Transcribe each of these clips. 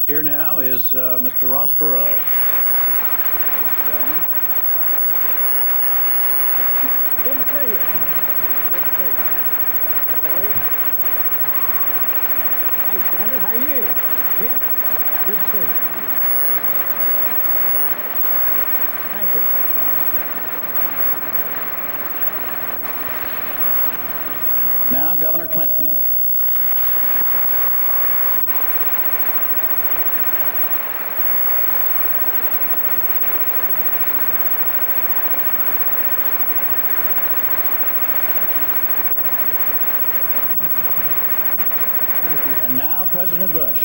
Here now is Mr. Ross Perot. Ladies and gentlemen. Good to see you. Good to see you. How are you? Hey, Senator, how are you? Yeah? Good to see you. Thank you. Now, Governor Clinton. And now, President Bush.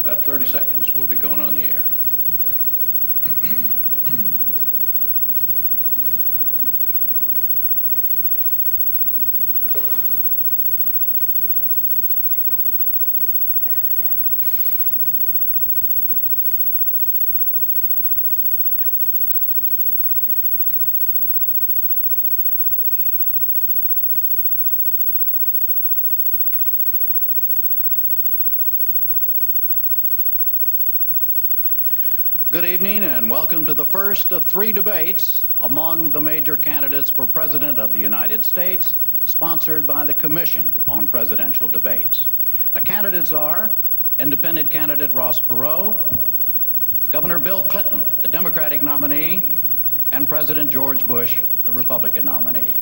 About 30 seconds, we'll be going on the air. Good evening and welcome to the first of 3 debates among the major candidates for President of the United States, sponsored by the Commission on Presidential Debates. The candidates are Independent candidate Ross Perot, Governor Bill Clinton, the Democratic nominee, and President George Bush, the Republican nominee.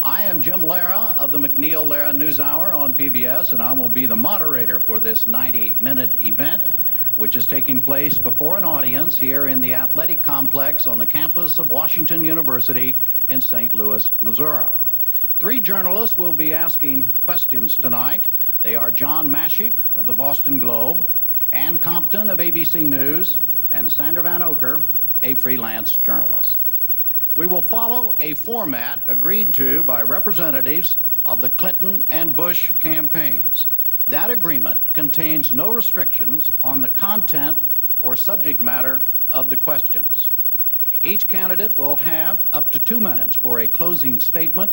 I am Jim Lara of the McNeil-Lara NewsHour on PBS, and I will be the moderator for this 90-minute event, which is taking place before an audience here in the athletic complex on the campus of Washington University in St. Louis, Missouri. 3 journalists will be asking questions tonight. They are John Mashik of the Boston Globe, Ann Compton of ABC News, and Sandra Van Oker, a freelance journalist. We will follow a format agreed to by representatives of the Clinton and Bush campaigns. That agreement contains no restrictions on the content or subject matter of the questions. Each candidate will have up to 2 minutes for a closing statement.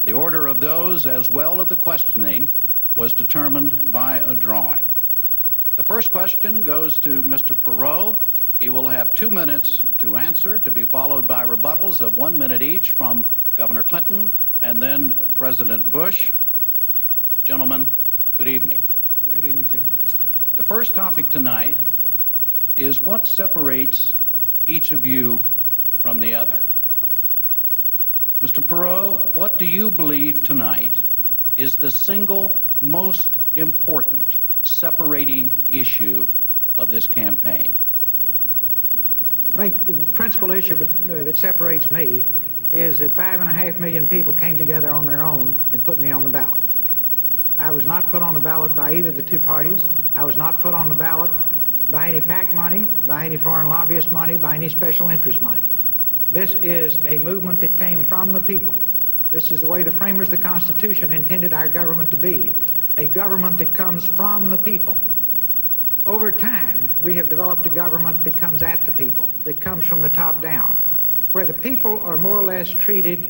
The order of those, as well as the questioning, was determined by a drawing. The first question goes to Mr. Perot. He will have 2 minutes to answer, to be followed by rebuttals of 1 minute each from Governor Clinton and then President Bush. Gentlemen, good evening. Good evening, Jim. The first topic tonight is what separates each of you from the other. Mr. Perot, what do you believe tonight is the single most important separating issue of this campaign? I think the principal issue that separates me is that 5.5 million people came together on their own and put me on the ballot. I was not put on the ballot by either of the 2 parties. I was not put on the ballot by any PAC money, by any foreign lobbyist money, by any special interest money. This is a movement that came from the people. This is the way the framers of the Constitution intended our government to be, a government that comes from the people. Over time, we have developed a government that comes at the people, that comes from the top down, where the people are more or less treated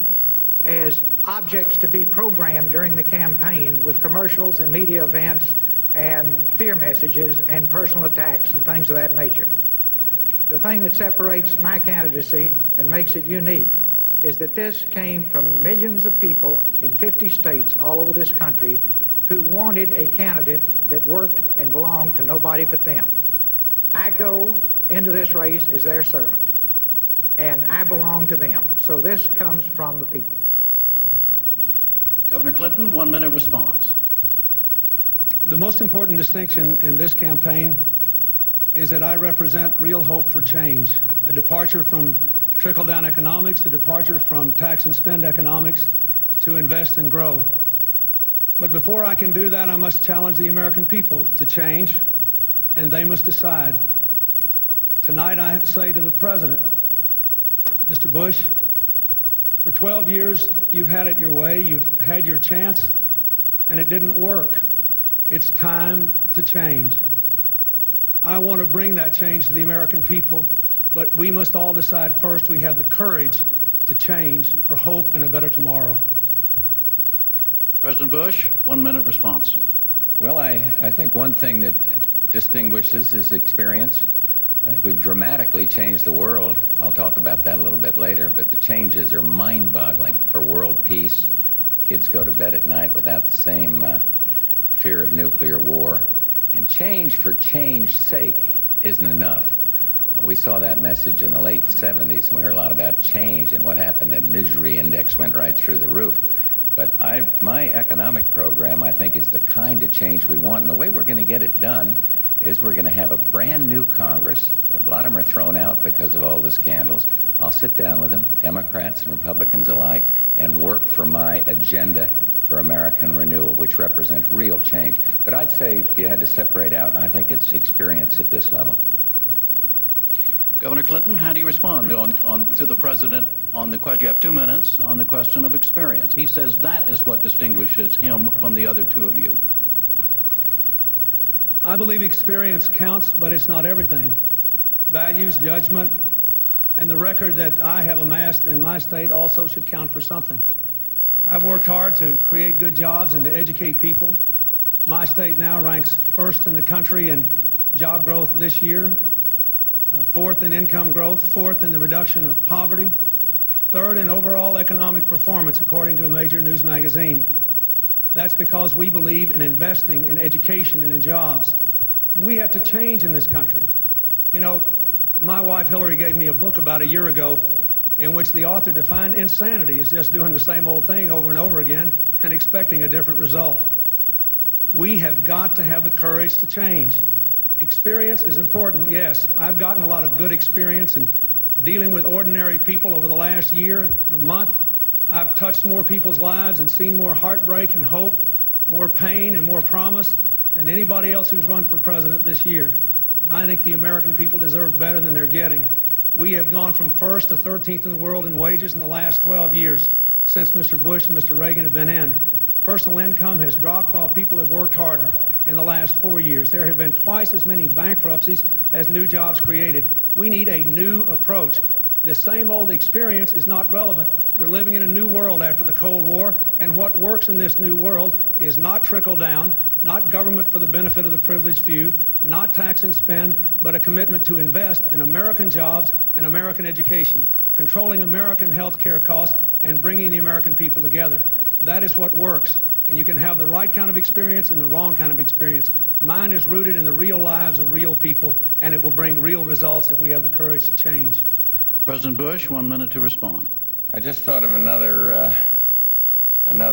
as objects to be programmed during the campaign with commercials and media events and fear messages and personal attacks and things of that nature. the thing that separates my candidacy and makes it unique is that this came from millions of people in 50 states all over this country who wanted a candidate that worked and belonged to nobody but them. I go into this race as their servant, and I belong to them. So this comes from the people. Governor Clinton, 1 minute response. The most important distinction in this campaign is that I represent real hope for change, a departure from trickle-down economics, a departure from tax and spend economics to invest and grow. But before I can do that, I must challenge the American people to change, and they must decide. Tonight I say to the President, Mr. Bush, for 12 years you've had it your way, you've had your chance, and it didn't work. It's time to change. I want to bring that change to the American people, but we must all decide first we have the courage to change for hope and a better tomorrow. President Bush, 1 minute response. Well, I think one thing that distinguishes is experience. I think we've dramatically changed the world. I'll talk about that a little bit later, but the changes are mind-boggling for world peace. Kids go to bed at night without the same fear of nuclear war. And change for change's sake isn't enough. We saw that message in the late 70s, and we heard a lot about change, and what happened, the misery index went right through the roof. But my economic program, I think, is the kind of change we want. And the way we're going to get it done is we're going to have a brand new Congress. A lot of them are thrown out because of all the scandals. I'll sit down with them, Democrats and Republicans alike, and work for my agenda for American renewal, which represents real change. But I'd say if you had to separate out, I think it's experience at this level. Governor Clinton, how do you respond to the President on the question? You have 2 minutes on the question of experience. He says that is what distinguishes him from the other two of you. I believe experience counts, but it's not everything. Values, judgment, and the record that I have amassed in my state also should count for something. I've worked hard to create good jobs and to educate people. My state now ranks first in the country in job growth this year, fourth in income growth, fourth in the reduction of poverty, third in overall economic performance, according to a major news magazine. That's because we believe in investing in education and in jobs. And we have to change in this country. You know, my wife Hillary gave me a book about a year ago in which the author defined insanity as just doing the same old thing over and over again and expecting a different result. We have got to have the courage to change. Experience is important, yes. I've gotten a lot of good experience in dealing with ordinary people over the last year and a month. I've touched more people's lives and seen more heartbreak and hope, more pain and more promise than anybody else who's run for president this year. And I think the American people deserve better than they're getting. We have gone from first to 13th in the world in wages in the last 12 years since Mr. Bush and Mr. Reagan have been in. Personal income has dropped while people have worked harder. In the last 4 years, there have been twice as many bankruptcies as new jobs created. We need a new approach. The same old experience is not relevant. We're living in a new world after the Cold War, and what works in this new world is not trickle down, not government for the benefit of the privileged few, not tax and spend, but a commitment to invest in American jobs and American education, controlling American health care costs, and bringing the American people together. That is what works. And you can have the right kind of experience and the wrong kind of experience. Mine is rooted in the real lives of real people, and it will bring real results if we have the courage to change. President Bush, 1 minute to respond. I just thought of another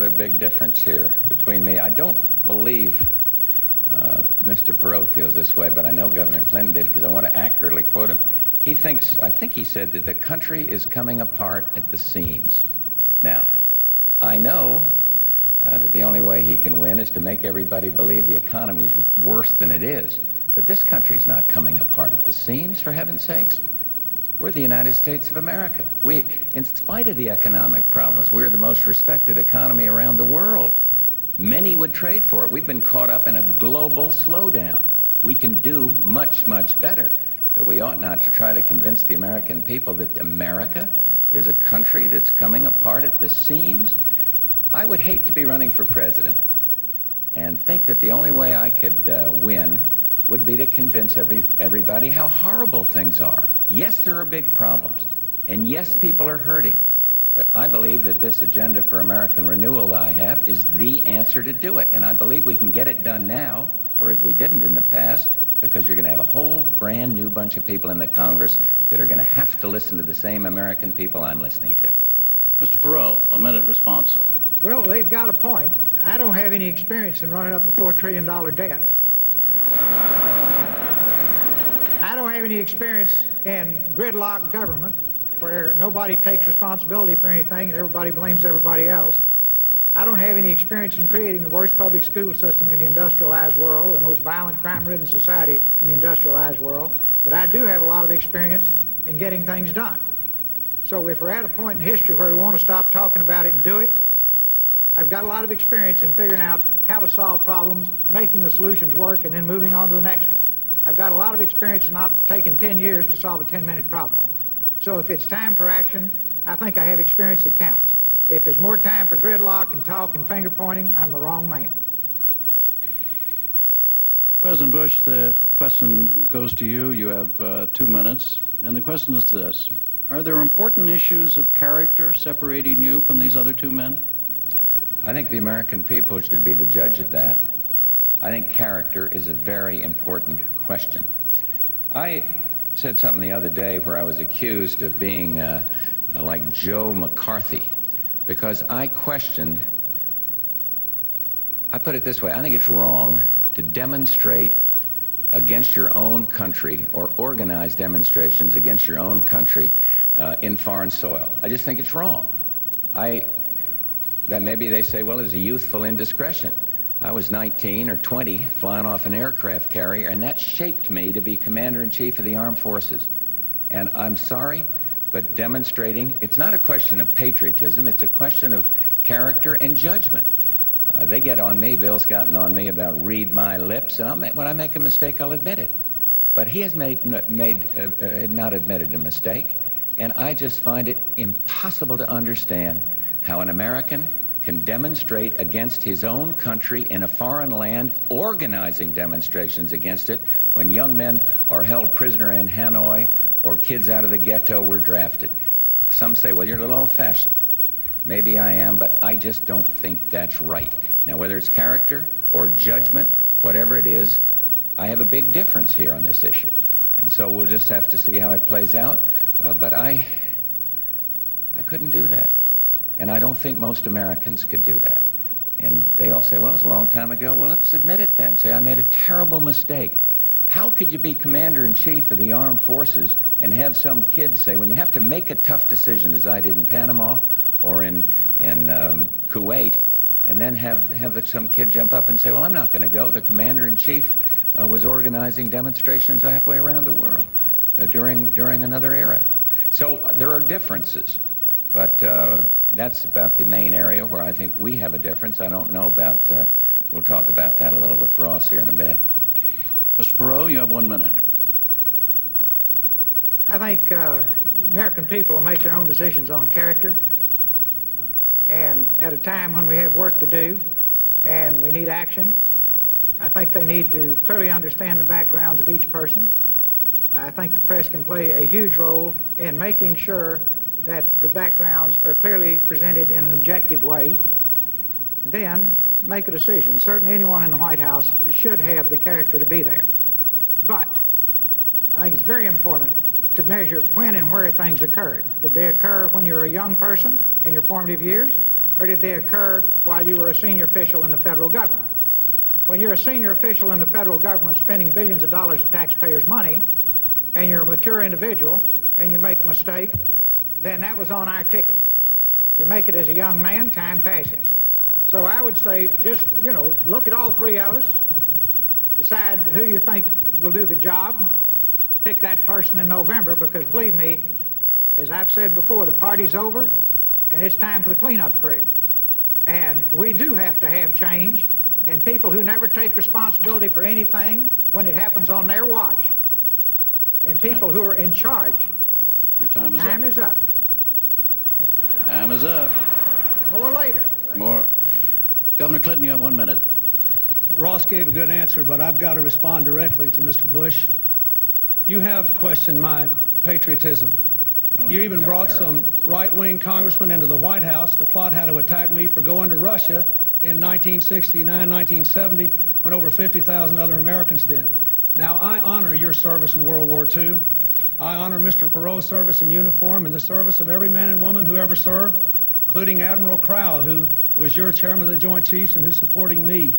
big difference here between me. I don't believe Mr. Perot feels this way, but I know Governor Clinton did because I want to accurately quote him. He thinks, I think he said that the country is coming apart at the seams. Now, I know that the only way he can win is to make everybody believe the economy is worse than it is. But this country's not coming apart at the seams, for heaven's sakes. We're the United States of America. We, in spite of the economic problems, we're the most respected economy around the world. Many would trade for it. We've been caught up in a global slowdown. We can do much, much better. But we ought not to try to convince the American people that America is a country that's coming apart at the seams. I would hate to be running for president and think that the only way I could win would be to convince everybody how horrible things are. Yes, there are big problems, and yes, people are hurting. But I believe that this agenda for American renewal that I have is the answer to do it. And I believe we can get it done now, whereas we didn't in the past, because you're going to have a whole brand new bunch of people in the Congress that are going to have to listen to the same American people I'm listening to. Mr. Perot, a minute response, sir. Well, they've got a point. I don't have any experience in running up a $4 trillion debt. I don't have any experience in gridlock government where nobody takes responsibility for anything and everybody blames everybody else. I don't have any experience in creating the worst public school system in the industrialized world, the most violent, crime-ridden society in the industrialized world, but I do have a lot of experience in getting things done. So if we're at a point in history where we want to stop talking about it and do it, I've got a lot of experience in figuring out how to solve problems, making the solutions work, and then moving on to the next one. I've got a lot of experience in not taking 10 years to solve a 10-minute problem. So if it's time for action, I think I have experience that counts. If there's more time for gridlock and talk and finger pointing, I'm the wrong man. President Bush, the question goes to you. You have 2 minutes. And the question is this: are there important issues of character separating you from these other two men? I think the American people should be the judge of that. I think character is a very important question. I said something the other day where I was accused of being like Joe McCarthy, because I questioned, I put it this way, I think it's wrong to demonstrate against your own country or organize demonstrations against your own country in foreign soil. I just think it's wrong. That maybe they say, well, it's a youthful indiscretion. I was 19 or 20 flying off an aircraft carrier, and that shaped me to be Commander-in-Chief of the Armed Forces. And I'm sorry, but demonstrating, it's not a question of patriotism, it's a question of character and judgment. They get on me, Bill's gotten on me about read my lips, and when I make a mistake, I'll admit it. But he has not admitted a mistake, and I just find it impossible to understand how an American can demonstrate against his own country in a foreign land, organizing demonstrations against it, when young men are held prisoner in Hanoi or kids out of the ghetto were drafted. Some say, well, you're a little old-fashioned. Maybe I am, but I just don't think that's right. Now, whether it's character or judgment, whatever it is, I have a big difference here on this issue. And so we'll just have to see how it plays out. But I couldn't do that. And I don't think most Americans could do that. And they all say, well, it was a long time ago. Well, let's admit it then. Say, I made a terrible mistake. How could you be Commander-in-Chief of the Armed Forces and have some kids say, when you have to make a tough decision, as I did in Panama or in Kuwait, and then have some kid jump up and say, well, I'm not going to go. The Commander-in-Chief was organizing demonstrations halfway around the world during another era. So there are differences. But that's about the main area where I think we have a difference. I don't know about, we'll talk about that a little with Ross here in a bit. Mr. Perot, you have 1 minute. I think American people will make their own decisions on character. And at a time when we have work to do and we need action, I think they need to clearly understand the backgrounds of each person. I think the press can play a huge role in making sure that the backgrounds are clearly presented in an objective way. Then make a decision. Certainly anyone in the White House should have the character to be there. But I think it's very important to measure when and where things occurred. Did they occur when you were a young person in your formative years, or did they occur while you were a senior official in the federal government? When you're a senior official in the federal government spending billions of dollars of taxpayers' money, and you're a mature individual, and you make a mistake, then that was on our ticket. If you make it as a young man, time passes. So I would say just, look at all three of us, decide who you think will do the job, pick that person in November, because believe me, as I've said before, the party's over, and it's time for the cleanup crew. And we do have to have change, and people who never take responsibility for anything when it happens on their watch, and people who are in charge. Your time is up. Time is up. More later. More. Governor Clinton, you have 1 minute. Ross gave a good answer, but I've got to respond directly to Mr. Bush. You have questioned my patriotism. You even brought some right-wing congressmen into the White House to plot how to attack me for going to Russia in 1969, 1970, when over 50,000 other Americans did. Now, I honor your service in World War II. I honor Mr. Perot's service in uniform and the service of every man and woman who ever served, including Admiral Crowell, who was your chairman of the Joint Chiefs and who's supporting me.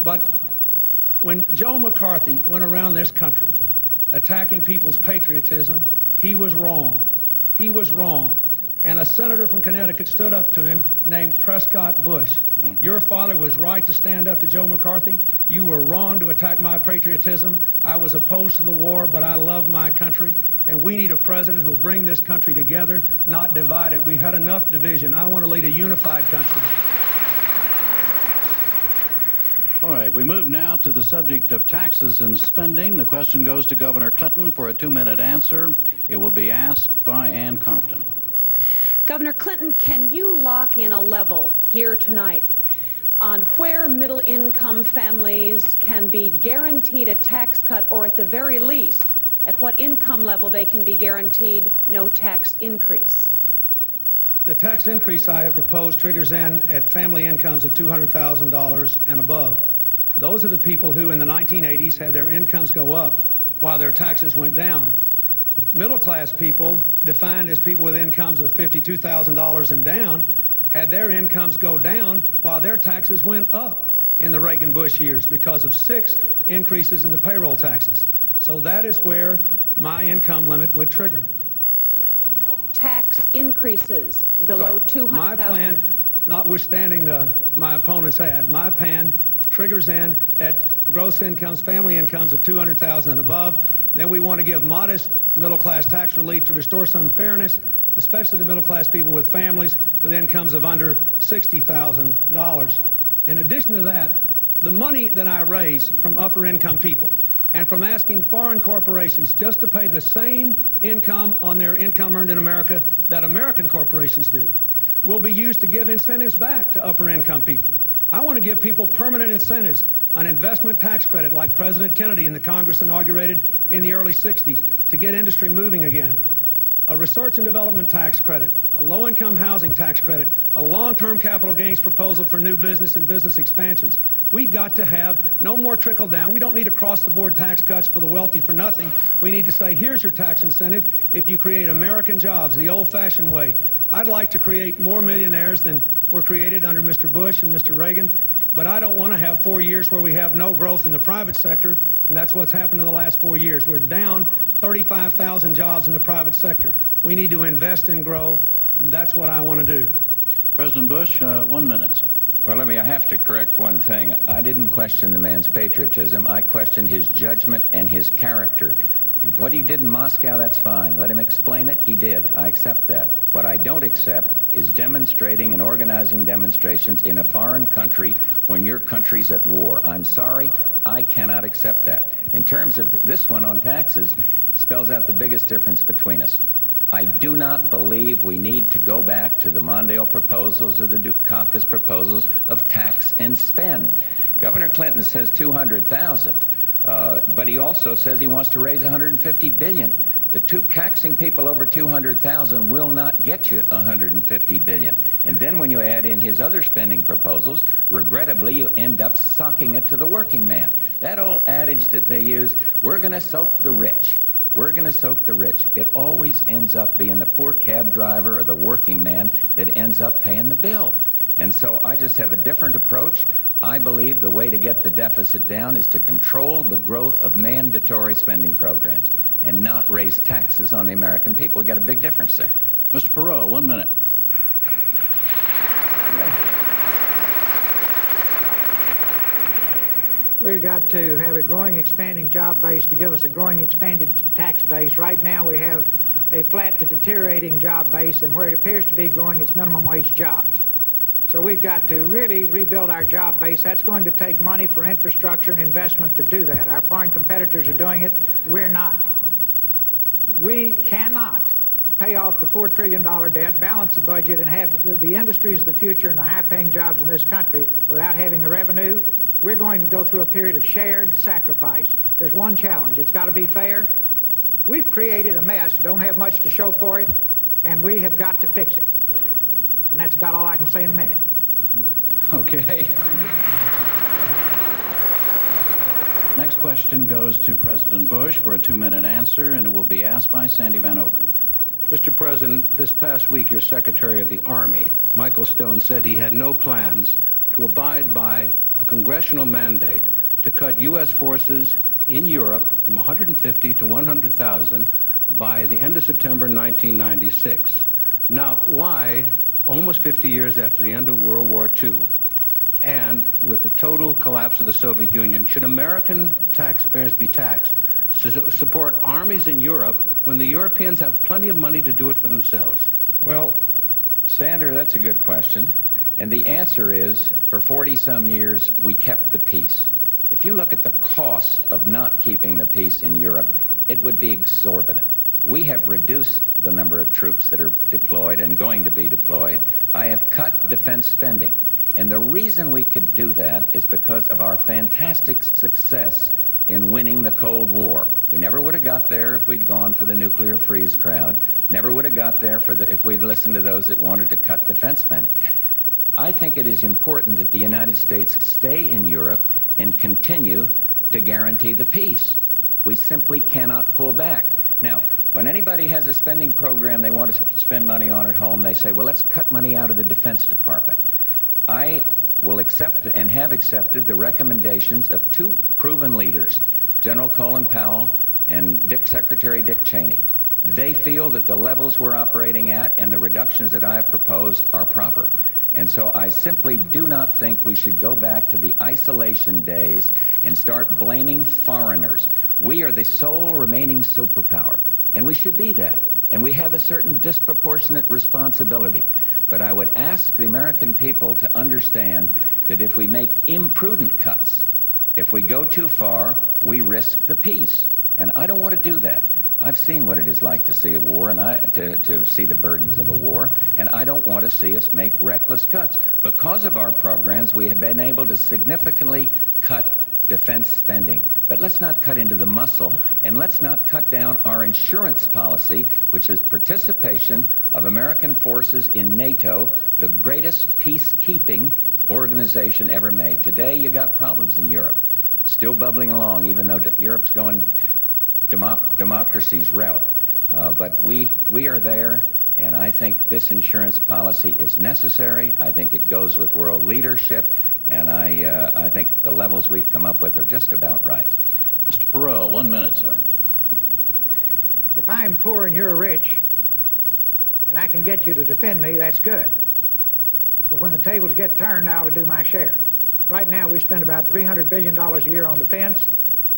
But when Joe McCarthy went around this country attacking people's patriotism, he was wrong. He was wrong. And a senator from Connecticut stood up to him named Prescott Bush. Your father was right to stand up to Joe McCarthy. You were wrong to attack my patriotism. I was opposed to the war, but I love my country. And we need a president who will bring this country together, not divide it. We've had enough division. I want to lead a unified country. All right, we move now to the subject of taxes and spending. The question goes to Governor Clinton for a 2-minute answer. It will be asked by Ann Compton. Governor Clinton, can you lock in a level here tonight on where middle-income families can be guaranteed a tax cut, or at the very least, at what income level they can be guaranteed no tax increase? The tax increase I have proposed triggers in at family incomes of $200,000 and above. Those are the people who in the 1980s had their incomes go up while their taxes went down. Middle-class people, defined as people with incomes of $52,000 and down, had their incomes go down while their taxes went up in the Reagan-Bush years because of 6 increases in the payroll taxes. So that is where my income limit would trigger. So there will be no tax increases below $200,000. My plan, notwithstanding my opponent's ad, my plan triggers in at gross incomes, family incomes of $200,000 and above. Then we want to give modest middle-class tax relief to restore some fairness, especially to middle-class people with families with incomes of under $60,000. In addition to that, the money that I raise from upper-income people and from asking foreign corporations just to pay the same income on their income earned in America that American corporations do will be used to give incentives back to upper-income people. I want to give people permanent incentives, an investment tax credit like President Kennedy and the Congress inaugurated in the early 60s to get industry moving again, a research and development tax credit, a low-income housing tax credit, a long-term capital gains proposal for new business and business expansions. We've got to have no more trickle-down. We don't need across-the-board tax cuts for the wealthy for nothing. We need to say, here's your tax incentive if you create American jobs the old-fashioned way. I'd like to create more millionaires than were created under Mr. Bush and Mr. Reagan, but I don't want to have 4 years where we have no growth in the private sector, and that's what's happened in the last 4 years. We're down 35,000 jobs in the private sector. We need to invest and grow, and that's what I want to do. President Bush, 1 minute, sir. Well, I have to correct one thing. I didn't question the man's patriotism. I questioned his judgment and his character. What he did in Moscow, that's fine. Let him explain it. He did. I accept that. What I don't accept is demonstrating and organizing demonstrations in a foreign country when your country's at war. I'm sorry, I cannot accept that. In terms of this one on taxes, spells out the biggest difference between us. I do not believe we need to go back to the Mondale proposals or the Dukakis proposals of tax and spend. Governor Clinton says $200,000. But he also says he wants to raise $150 billion. The taxing people over $200,000 will not get you $150 billion. And then when you add in his other spending proposals, regrettably, you end up socking it to the working man. That old adage that they use, we're going to soak the rich. We're going to soak the rich. It always ends up being the poor cab driver or the working man that ends up paying the bill. And so I just have a different approach. I believe the way to get the deficit down is to control the growth of mandatory spending programs and not raise taxes on the American people. We've got a big difference there. Mr. Perot, 1 minute. We've got to have a growing, expanding job base to give us a growing, expanded tax base. Right now we have a flat to deteriorating job base, and where it appears to be growing, it's minimum wage jobs. So we've got to really rebuild our job base. That's going to take money for infrastructure and investment to do that. Our foreign competitors are doing it. We're not. We cannot pay off the $4 trillion debt, balance the budget, and have the industries of the future and the high-paying jobs in this country without having the revenue. We're going to go through a period of shared sacrifice. There's one challenge. It's got to be fair. We've created a mess, don't have much to show for it, and we have got to fix it. And that's about all I can say in a minute. Okay. Next question goes to President Bush for a 2-minute answer, and it will be asked by Sandy Van Oker. Mr. President, this past week, your Secretary of the Army, Michael Stone, said he had no plans to abide by a congressional mandate to cut U.S. forces in Europe from 150 to 100,000 by the end of September 1996. Now, why, almost 50 years after the end of World War II, and with the total collapse of the Soviet Union, should American taxpayers be taxed to support armies in Europe when the Europeans have plenty of money to do it for themselves? Well, Sandra, that's a good question. And the answer is, for 40-some years, we kept the peace. If you look at the cost of not keeping the peace in Europe, it would be exorbitant. We have reduced the number of troops that are deployed and going to be deployed. I have cut defense spending. And the reason we could do that is because of our fantastic success in winning the Cold War. We never would have got there if we'd gone for the nuclear freeze crowd. Never would have got there if we'd listened to those that wanted to cut defense spending. I think it is important that the United States stay in Europe and continue to guarantee the peace. We simply cannot pull back. Now, when anybody has a spending program they want to spend money on at home, they say, well, let's cut money out of the Defense Department. I will accept and have accepted the recommendations of two proven leaders, General Colin Powell and Secretary Dick Cheney. They feel that the levels we're operating at and the reductions that I have proposed are proper. And so I simply do not think we should go back to the isolation days and start blaming foreigners. We are the sole remaining superpower, and we should be that. And we have a certain disproportionate responsibility. But I would ask the American people to understand that if we make imprudent cuts, if we go too far, we risk the peace. And I don't want to do that. I've seen what it is like to see a war and to see the burdens of a war, and I don't want to see us make reckless cuts. Because of our programs, we have been able to significantly cut defense spending. But let's not cut into the muscle, and let's not cut down our insurance policy, which is participation of American forces in NATO, the greatest peacekeeping organization ever made. Today, you got problems in Europe, still bubbling along, even though Europe's going democracy's route. But we are there, and I think this insurance policy is necessary. I think it goes with world leadership. And I think the levels we've come up with are just about right. Mr. Perot, 1 minute, sir. If I'm poor and you're rich, and I can get you to defend me, that's good. But when the tables get turned, I ought to do my share. Right now, we spend about $300 billion a year on defense.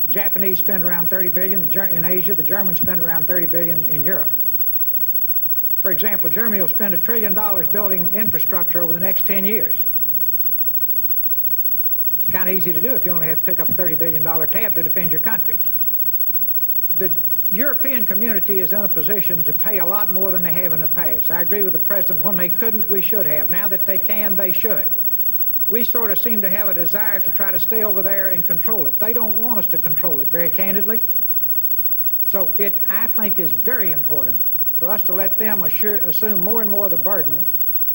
The Japanese spend around $30 billion in Asia. The Germans spend around $30 billion in Europe. For example, Germany will spend $1 trillion building infrastructure over the next 10 years. It's kind of easy to do if you only have to pick up a $30 billion tab to defend your country. The European community is in a position to pay a lot more than they have in the past. I agree with the President. When they couldn't, we should have. Now that they can, they should. We sort of seem to have a desire to try to stay over there and control it. They don't want us to control it, very candidly. So it, I think, is very important for us to let them assume more and more of the burden,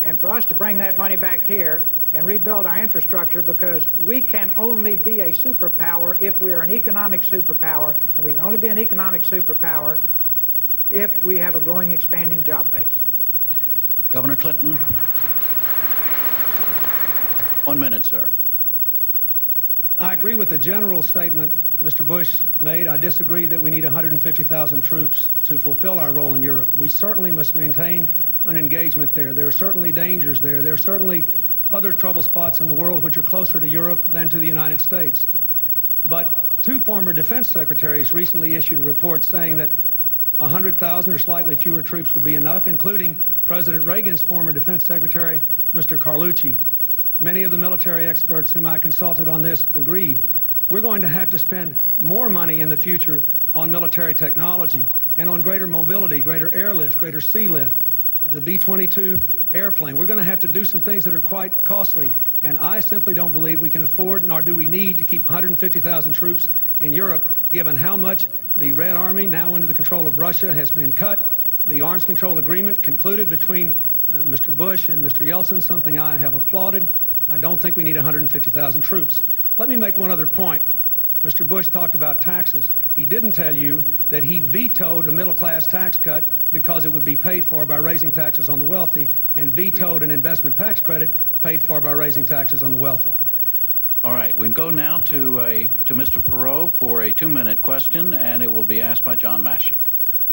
and for us to bring that money back here and rebuild our infrastructure, because we can only be a superpower if we are an economic superpower, and we can only be an economic superpower if we have a growing, expanding job base. Governor Clinton. 1 minute, sir. I agree with the general statement Mr. Bush made. I disagree that we need 150,000 troops to fulfill our role in Europe. We certainly must maintain an engagement there. There are certainly dangers there. There are certainly other trouble spots in the world which are closer to Europe than to the United States. But two former defense secretaries recently issued a report saying that 100,000 or slightly fewer troops would be enough, including President Reagan's former defense secretary, Mr. Carlucci. Many of the military experts whom I consulted on this agreed. We're going to have to spend more money in the future on military technology and on greater mobility, greater airlift, greater sea lift, the V-22 airplane. We're going to have to do some things that are quite costly, and I simply don't believe we can afford, nor do we need, to keep 150,000 troops in Europe, given how much The Red Army, now under the control of Russia, has been cut. The arms control agreement concluded between Mr. Bush and Mr. Yeltsin, something I have applauded. I don't think we need 150,000 troops. Let me make one other point. Mr. Bush talked about taxes. He didn't tell you that he vetoed a middle-class tax cut because it would be paid for by raising taxes on the wealthy, and vetoed an investment tax credit paid for by raising taxes on the wealthy. All right, we go now to Mr. Perot for a 2-minute question, and it will be asked by John Mashik.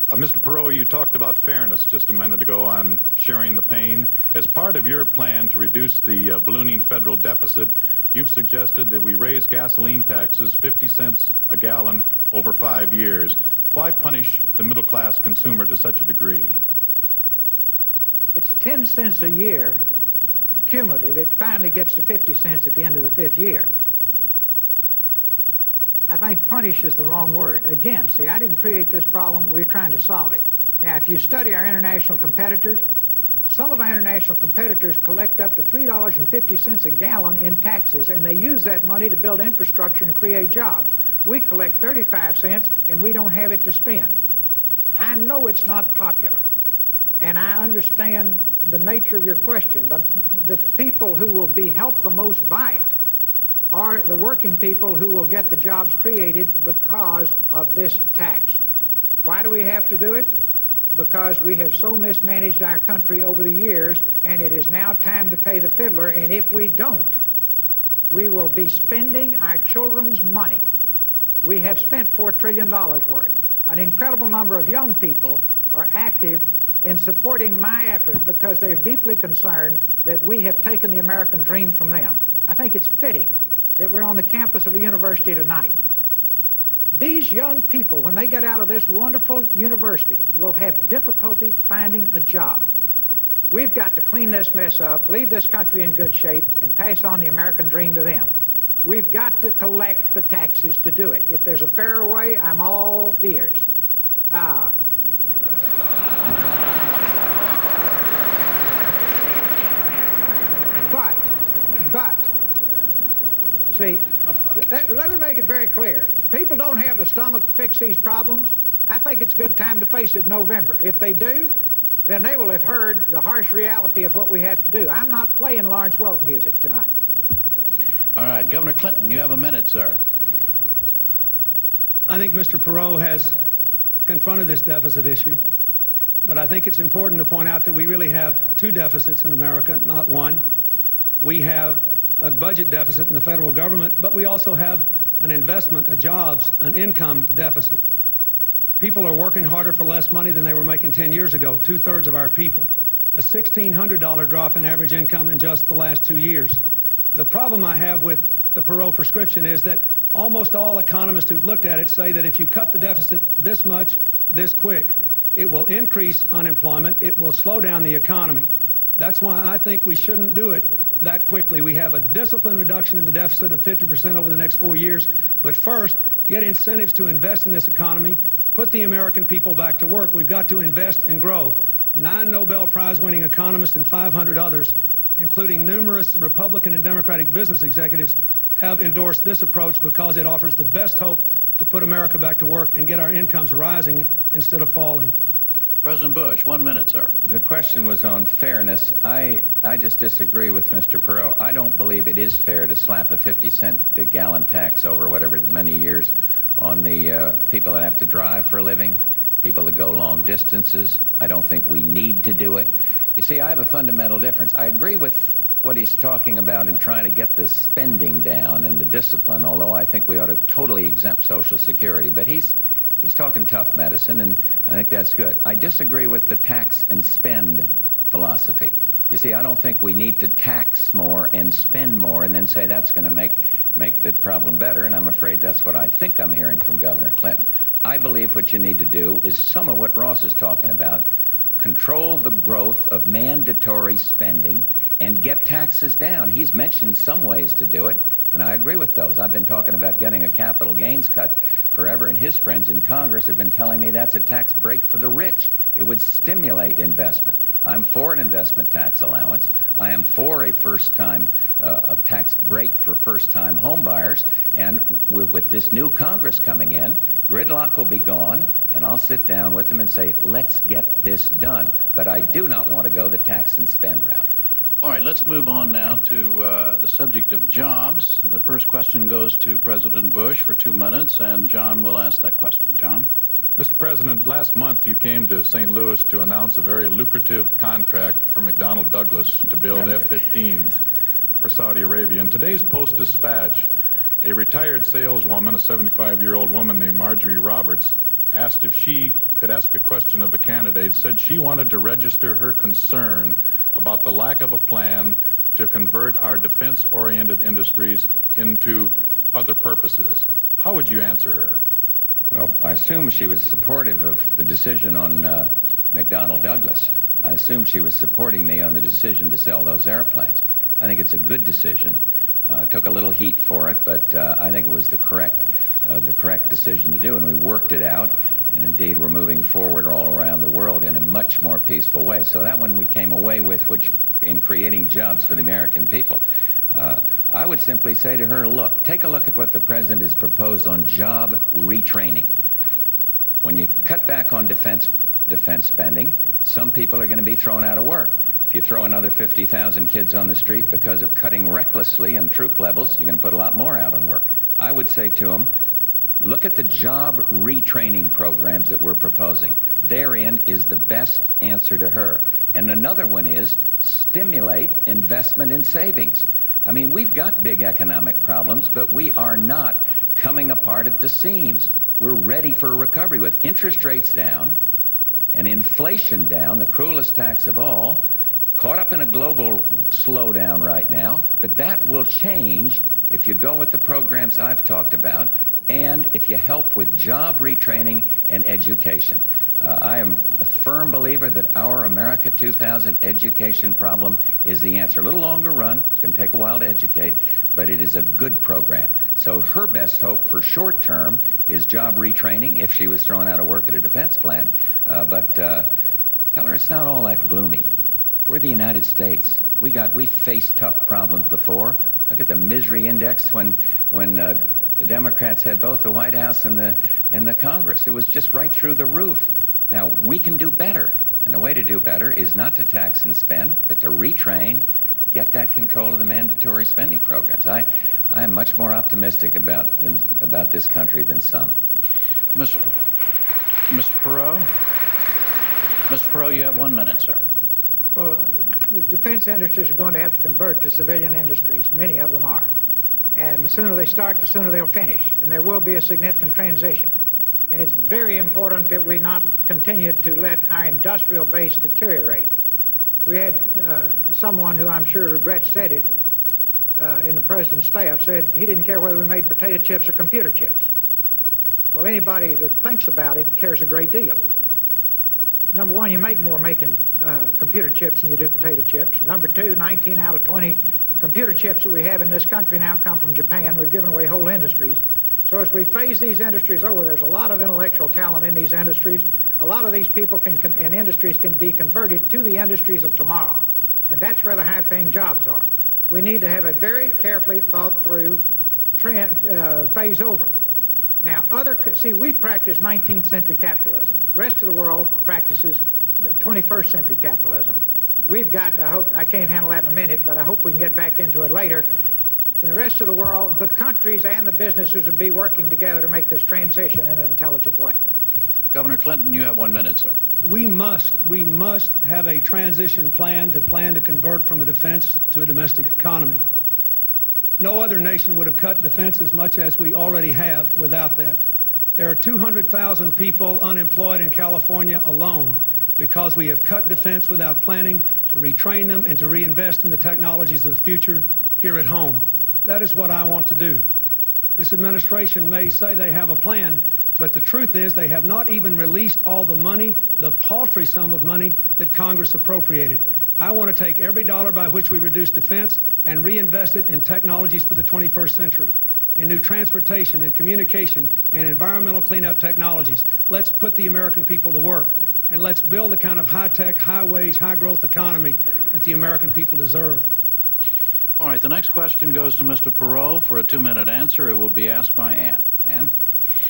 Mr. Perot, you talked about fairness just a minute ago on sharing the pain. As part of your plan to reduce the ballooning federal deficit, you've suggested that we raise gasoline taxes 50 cents a gallon over 5 years. Why punish the middle-class consumer to such a degree? It's 10 cents a year cumulative. It finally gets to 50 cents at the end of the 5th year. I think punish is the wrong word. Again, see, I didn't create this problem. We're trying to solve it. Now, if you study our international competitors, some of our international competitors collect up to $3.50 a gallon in taxes, and they use that money to build infrastructure and create jobs. We collect 35 cents, and we don't have it to spend. I know it's not popular, and I understand the nature of your question, but the people who will be helped the most by it are the working people who will get the jobs created because of this tax. Why do we have to do it? Because we have so mismanaged our country over the years, and it is now time to pay the fiddler, and if we don't, we will be spending our children's money. We have spent $4 trillion worth. An incredible number of young people are active in supporting my effort because they're deeply concerned that we have taken the American dream from them. I think it's fitting that we're on the campus of a university tonight. These young people, when they get out of this wonderful university, will have difficulty finding a job. We've got to clean this mess up, leave this country in good shape, and pass on the American dream to them. We've got to collect the taxes to do it. If there's a fairer way, I'm all ears. But, see, let me make it very clear. If people don't have the stomach to fix these problems, I think it's a good time to face it in November. If they do, then they will have heard the harsh reality of what we have to do. I'm not playing Lawrence Welk music tonight. All right, Governor Clinton, you have a minute, sir. I think Mr. Perot has confronted this deficit issue, but I think it's important to point out that we really have two deficits in America, not one. We have a budget deficit in the federal government, but we also have an investment, a jobs, an income deficit. People are working harder for less money than they were making 10 years ago, 2/3 of our people. A $1,600 drop in average income in just the last 2 years. The problem I have with the Perot prescription is that almost all economists who've looked at it say that if you cut the deficit this much, this quick, it will increase unemployment, it will slow down the economy. That's why I think we shouldn't do it that quickly. We have a disciplined reduction in the deficit of 50% over the next 4 years, but first, get incentives to invest in this economy, put the American people back to work. We've got to invest and grow. 9 Nobel Prize-winning economists and 500 others, including numerous Republican and Democratic business executives, have endorsed this approach because it offers the best hope to put America back to work and get our incomes rising instead of falling. President Bush, 1 minute, sir. The question was on fairness. I just disagree with Mr. Perot. I don't believe it is fair to slap a 50-cent a gallon tax over whatever many years on the people that have to drive for a living, people that go long distances. I don't think we need to do it. You see, I have a fundamental difference. I agree with what he's talking about in trying to get the spending down and the discipline, although I think we ought to totally exempt Social Security. But he's talking tough medicine, and I think that's good. I disagree with the tax and spend philosophy. You see, I don't think we need to tax more and spend more and then say that's going to make the problem better, and I'm afraid that's what I think I'm hearing from Governor Clinton. I believe what you need to do is some of what Ross is talking about, control the growth of mandatory spending and get taxes down. He's mentioned some ways to do it, and I agree with those. I've been talking about getting a capital gains cut forever, and his friends in Congress have been telling me that's a tax break for the rich. It would stimulate investment. I'm for an investment tax allowance. I am for a first-time tax break for first-time home buyers, and with this new Congress coming in, Gridlock will be gone, and I'll sit down with them and say, let's get this done. But I do not want to go the tax and spend route. All right, let's move on now to the subject of jobs. The first question goes to President Bush for 2 minutes, and John will ask that question. John? Mr. President, last month you came to St. Louis to announce a very lucrative contract for McDonnell Douglas to build F-15s for Saudi Arabia. In today's Post-Dispatch, a retired saleswoman, a 75-year-old woman named Marjorie Roberts, asked if she could ask a question of the candidate, said she wanted to register her concern about the lack of a plan to convert our defense-oriented industries into other purposes. How would you answer her? Well, I assume she was supportive of the decision on McDonnell Douglas. I assume she was supporting me on the decision to sell those airplanes. I think it's a good decision. Took a little heat for it, but I think it was the correct decision to do, and we worked it out. And indeed, we're moving forward all around the world in a much more peaceful way. So that one we came away with, which in creating jobs for the American people. I would simply say to her, look, take a look at what the president has proposed on job retraining. When you cut back on defense spending, some people are going to be thrown out of work. If you throw another 50,000 kids on the street because of cutting recklessly in troop levels, you're going to put a lot more out on work. I would say to them, look at the job retraining programs that we're proposing. Therein is the best answer to her. And another one is stimulate investment in savings. I mean, we've got big economic problems, but we are not coming apart at the seams. We're ready for a recovery with interest rates down and inflation down, the cruelest tax of all, caught up in a global slowdown right now, but that will change if you go with the programs I've talked about and if you help with job retraining and education. I am a firm believer that our America 2000 education problem is the answer. A little longer run, it's going to take a while to educate, but it is a good program. So her best hope for short term is job retraining if she was thrown out of work at a defense plant. But tell her it's not all that gloomy. We're the United States. We faced tough problems before. Look at the misery index when the Democrats had both the White House and the Congress. It was just right through the roof. Now, we can do better, and the way to do better is not to tax and spend, but to retrain, get that control of the mandatory spending programs. I am much more optimistic about this country than some. Mr. Perot? Mr. Perot, you have 1 minute, sir. Well, your defense industries are going to have to convert to civilian industries. Many of them are. And the sooner they start, the sooner they'll finish. And there will be a significant transition. And it's very important that we not continue to let our industrial base deteriorate. We had someone who I'm sure regrets said it in the president's staff, said he didn't care whether we made potato chips or computer chips. Well, anybody that thinks about it cares a great deal. Number one, you make more making computer chips than you do potato chips. Number two, 19 out of 20 computer chips that we have in this country now come from Japan. We've given away whole industries. So as we phase these industries over, there's a lot of intellectual talent in these industries. A lot of these people and industries can be converted to the industries of tomorrow. And that's where the high-paying jobs are. We need to have a very carefully thought-through phase over. Now, see, we practice 19th century capitalism. The rest of the world practices 21st century capitalism. We've got, I can't handle that in a minute, but I hope we can get back into it later. In the rest of the world, the countries and the businesses would be working together to make this transition in an intelligent way. Governor Clinton, you have 1 minute, sir. We must have a transition plan to convert from a defense to a domestic economy. No other nation would have cut defense as much as we already have without that. There are 200,000 people unemployed in California alone because we have cut defense without planning to retrain them and to reinvest in the technologies of the future here at home. That is what I want to do. This administration may say they have a plan, but the truth is they have not even released all the money, the paltry sum of money that Congress appropriated. I want to take every dollar by which we reduce defense and reinvest it in technologies for the 21st century, in new transportation and communication and environmental cleanup technologies. Let's put the American people to work, and let's build the kind of high-tech, high-wage, high-growth economy that the American people deserve. All right, the next question goes to Mr. Perot for a 2-minute answer. It will be asked by Ann. Ann?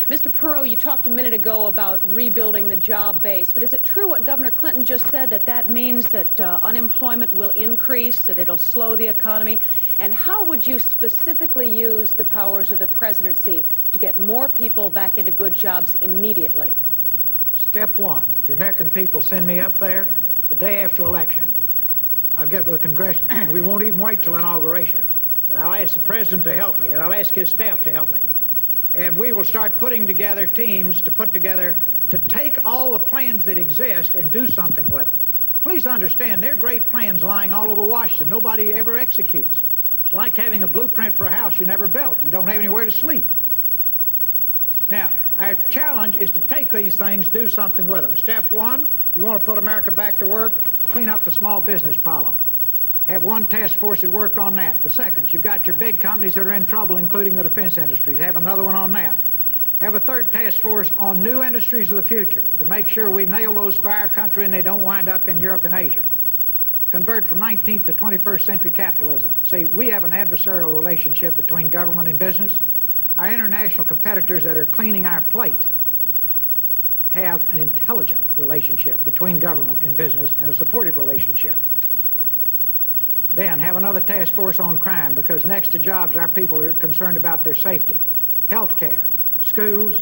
Mr. Perot, you talked a minute ago about rebuilding the job base, but is it true what Governor Clinton just said, that that means that unemployment will increase, that it'll slow the economy? And how would you specifically use the powers of the presidency to get more people back into good jobs immediately? Step one, the American people send me up there the day after election. I'll get with the Congress. We won't even wait till inauguration. And I'll ask the president to help me, and I'll ask his staff to help me. And we will start putting together teams to take all the plans that exist and do something with them. Please understand, there are great plans lying all over Washington. Nobody ever executes. It's like having a blueprint for a house you never built. You don't have anywhere to sleep. Now, our challenge is to take these things, do something with them. Step one, you want to put America back to work, clean up the small business problem. Have one task force that work on that. The second, you've got your big companies that are in trouble, including the defense industries. Have another one on that. Have a third task force on new industries of the future to make sure we nail those for our country and they don't wind up in Europe and Asia. Convert from 19th to 21st century capitalism. See, we have an adversarial relationship between government and business. Our international competitors that are cleaning our plate have an intelligent relationship between government and business and a supportive relationship. Then have another task force on crime, because next to jobs, our people are concerned about their safety. Health care, schools,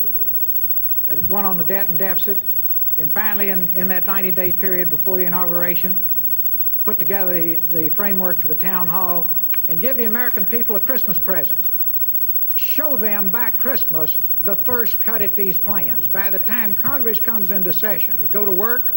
one on the debt and deficit, and finally in that 90-day period before the inauguration, put together the framework for the town hall and give the American people a Christmas present. Show them by Christmas the first cut at these plans. By the time Congress comes into session, to go to work,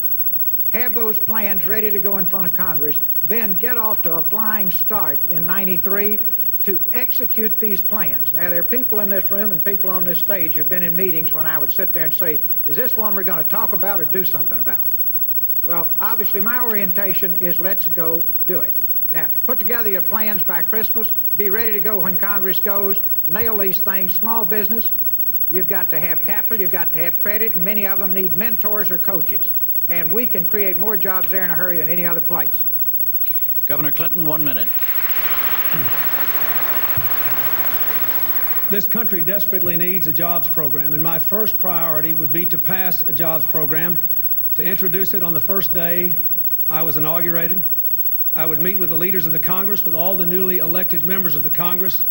have those plans ready to go in front of Congress, then get off to a flying start in '93 to execute these plans. Now, there are people in this room and people on this stage who've been in meetings when I would sit there and say, is this one we're going to talk about or do something about? Well, obviously, my orientation is let's go do it. Now, put together your plans by Christmas, be ready to go when Congress goes, nail these things. Small business, you've got to have capital, you've got to have credit, and many of them need mentors or coaches. And we can create more jobs there in a hurry than any other place. Governor Clinton, 1 minute. This country desperately needs a jobs program, and my first priority would be to pass a jobs program, to introduce it on the first day I was inaugurated. I would meet with the leaders of the Congress, with all the newly elected members of the Congress.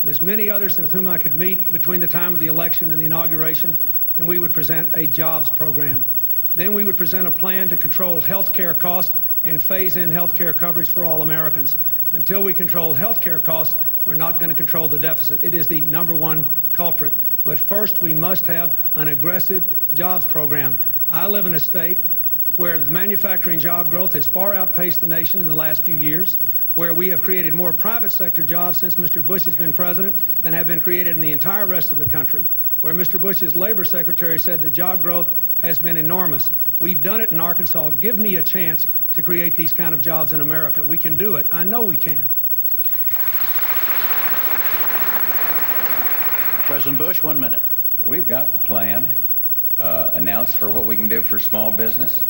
There's many others with whom I could meet between the time of the election and the inauguration, and we would present a jobs program. Then we would present a plan to control health care costs and phase in health care coverage for all Americans. Until we control health care costs, we're not going to control the deficit. It is the #1 culprit. But first, we must have an aggressive jobs program. I live in a state where the manufacturing job growth has far outpaced the nation in the last few years, where we have created more private sector jobs since Mr. Bush has been president than have been created in the entire rest of the country, where Mr. Bush's labor secretary said the job growth has been enormous. We've done it in Arkansas. Give me a chance to create these kind of jobs in America. We can do it. I know we can. President Bush, 1 minute. We've got the plan announced for what we can do for small business.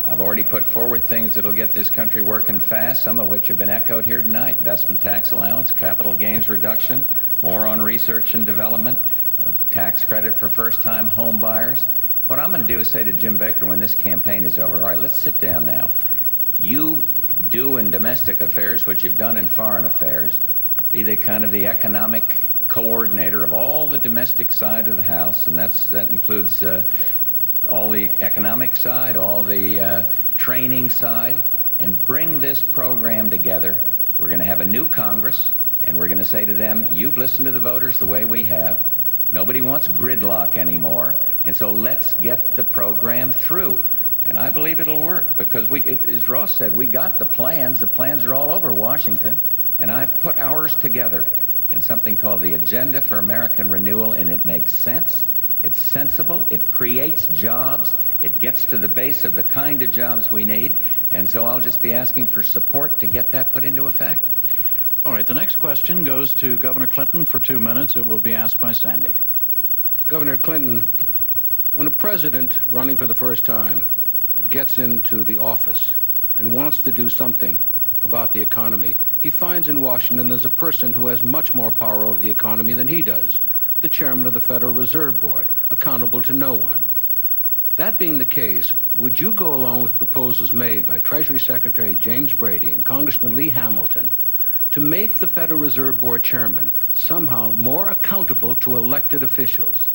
I've already put forward things that'll get this country working fast, some of which have been echoed here tonight. Investment tax allowance, capital gains reduction, more on research and development, tax credit for first-time home buyers. What I'm going to do is say to Jim Baker when this campaign is over, all right, let's sit down now. You do in domestic affairs what you've done in foreign affairs. Be the kind of the economic coordinator of all the domestic side of the house, and that includes all the economic side, all the training side, and bring this program together. We're going to have a new Congress, and we're going to say to them, you've listened to the voters the way we have. Nobody wants gridlock anymore, and so let's get the program through. And I believe it'll work, because as Ross said, we got the plans. The plans are all over Washington, and I've put ours together in something called the Agenda for American Renewal, and it makes sense. It's sensible. It creates jobs. It gets to the base of the kind of jobs we need, and so I'll just be asking for support to get that put into effect. All right, the next question goes to Governor Clinton for 2 minutes. It will be asked by Sandy. Governor Clinton, when a president running for the first time gets into the office and wants to do something about the economy, he finds in Washington there's a person who has much more power over the economy than he does, the chairman of the Federal Reserve Board, accountable to no one. That being the case, would you go along with proposals made by Treasury Secretary James Brady and Congressman Lee Hamilton to make the Federal Reserve Board chairman somehow more accountable to elected officials?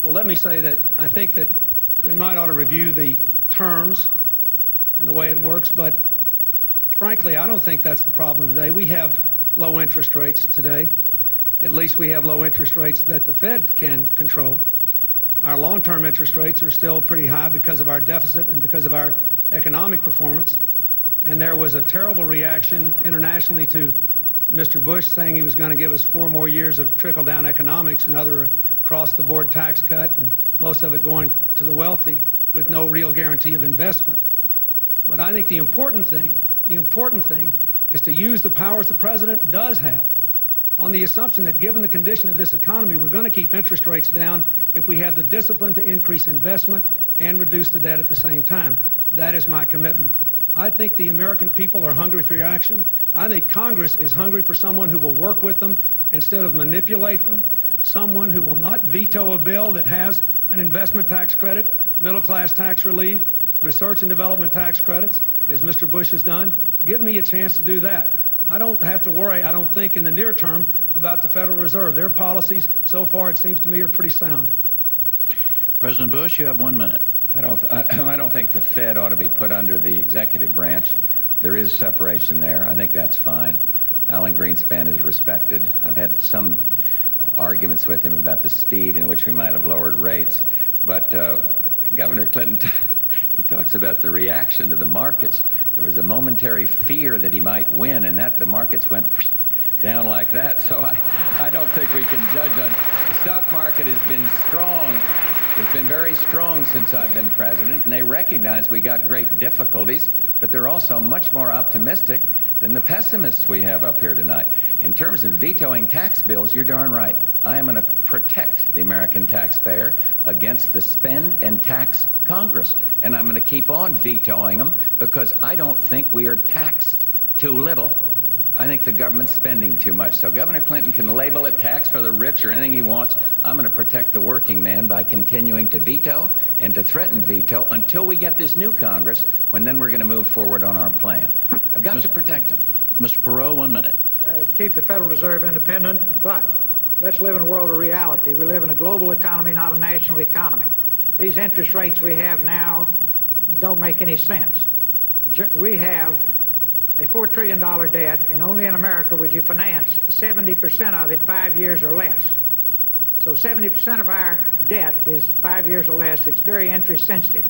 Well, let me say that I think that we might ought to review the terms and the way it works, but frankly, I don't think that's the problem today. We have low interest rates today. At least we have low interest rates that the Fed can control. Our long-term interest rates are still pretty high because of our deficit and because of our economic performance. And there was a terrible reaction internationally to Mr. Bush saying he was going to give us 4 more years of trickle-down economics, another across-the-board tax cut, and most of it going to the wealthy with no real guarantee of investment. But I think the important thing is to use the powers the president does have on the assumption that given the condition of this economy, we're going to keep interest rates down if we have the discipline to increase investment and reduce the debt at the same time. That is my commitment. I think the American people are hungry for your action. I think Congress is hungry for someone who will work with them instead of manipulate them, someone who will not veto a bill that has an investment tax credit, middle-class tax relief, research and development tax credits, as Mr. Bush has done. Give me a chance to do that. I don't have to worry, I don't think, in the near term about the Federal Reserve. Their policies, so far, it seems to me, are pretty sound. President Bush, you have 1 minute. I don't think the Fed ought to be put under the executive branch. There is separation there. I think that's fine. Alan Greenspan is respected. I've had some arguments with him about the speed in which we might have lowered rates. But Governor Clinton, he talks about the reaction to the markets. There was a momentary fear that he might win, and that the markets went down like that. So I don't think we can judge on. The stock market has been strong. It's been very strong since I've been president, and they recognize we got great difficulties, but they're also much more optimistic than the pessimists we have up here tonight. In terms of vetoing tax bills, you're darn right. I am going to protect the American taxpayer against the spend and tax Congress, and I'm going to keep on vetoing them because I don't think we are taxed too little. I think the government's spending too much. So Governor Clinton can label it tax for the rich or anything he wants. I'm going to protect the working man by continuing to veto and to threaten veto until we get this new Congress, when then we're going to move forward on our plan. I've got to protect them. Mr. Perot, 1 minute. Keep the Federal Reserve independent, but let's live in a world of reality. We live in a global economy, not a national economy. These interest rates we have now don't make any sense. We have a $4 trillion debt, and only in America would you finance 70% of it 5 years or less. So 70% of our debt is 5 years or less. It's very interest sensitive.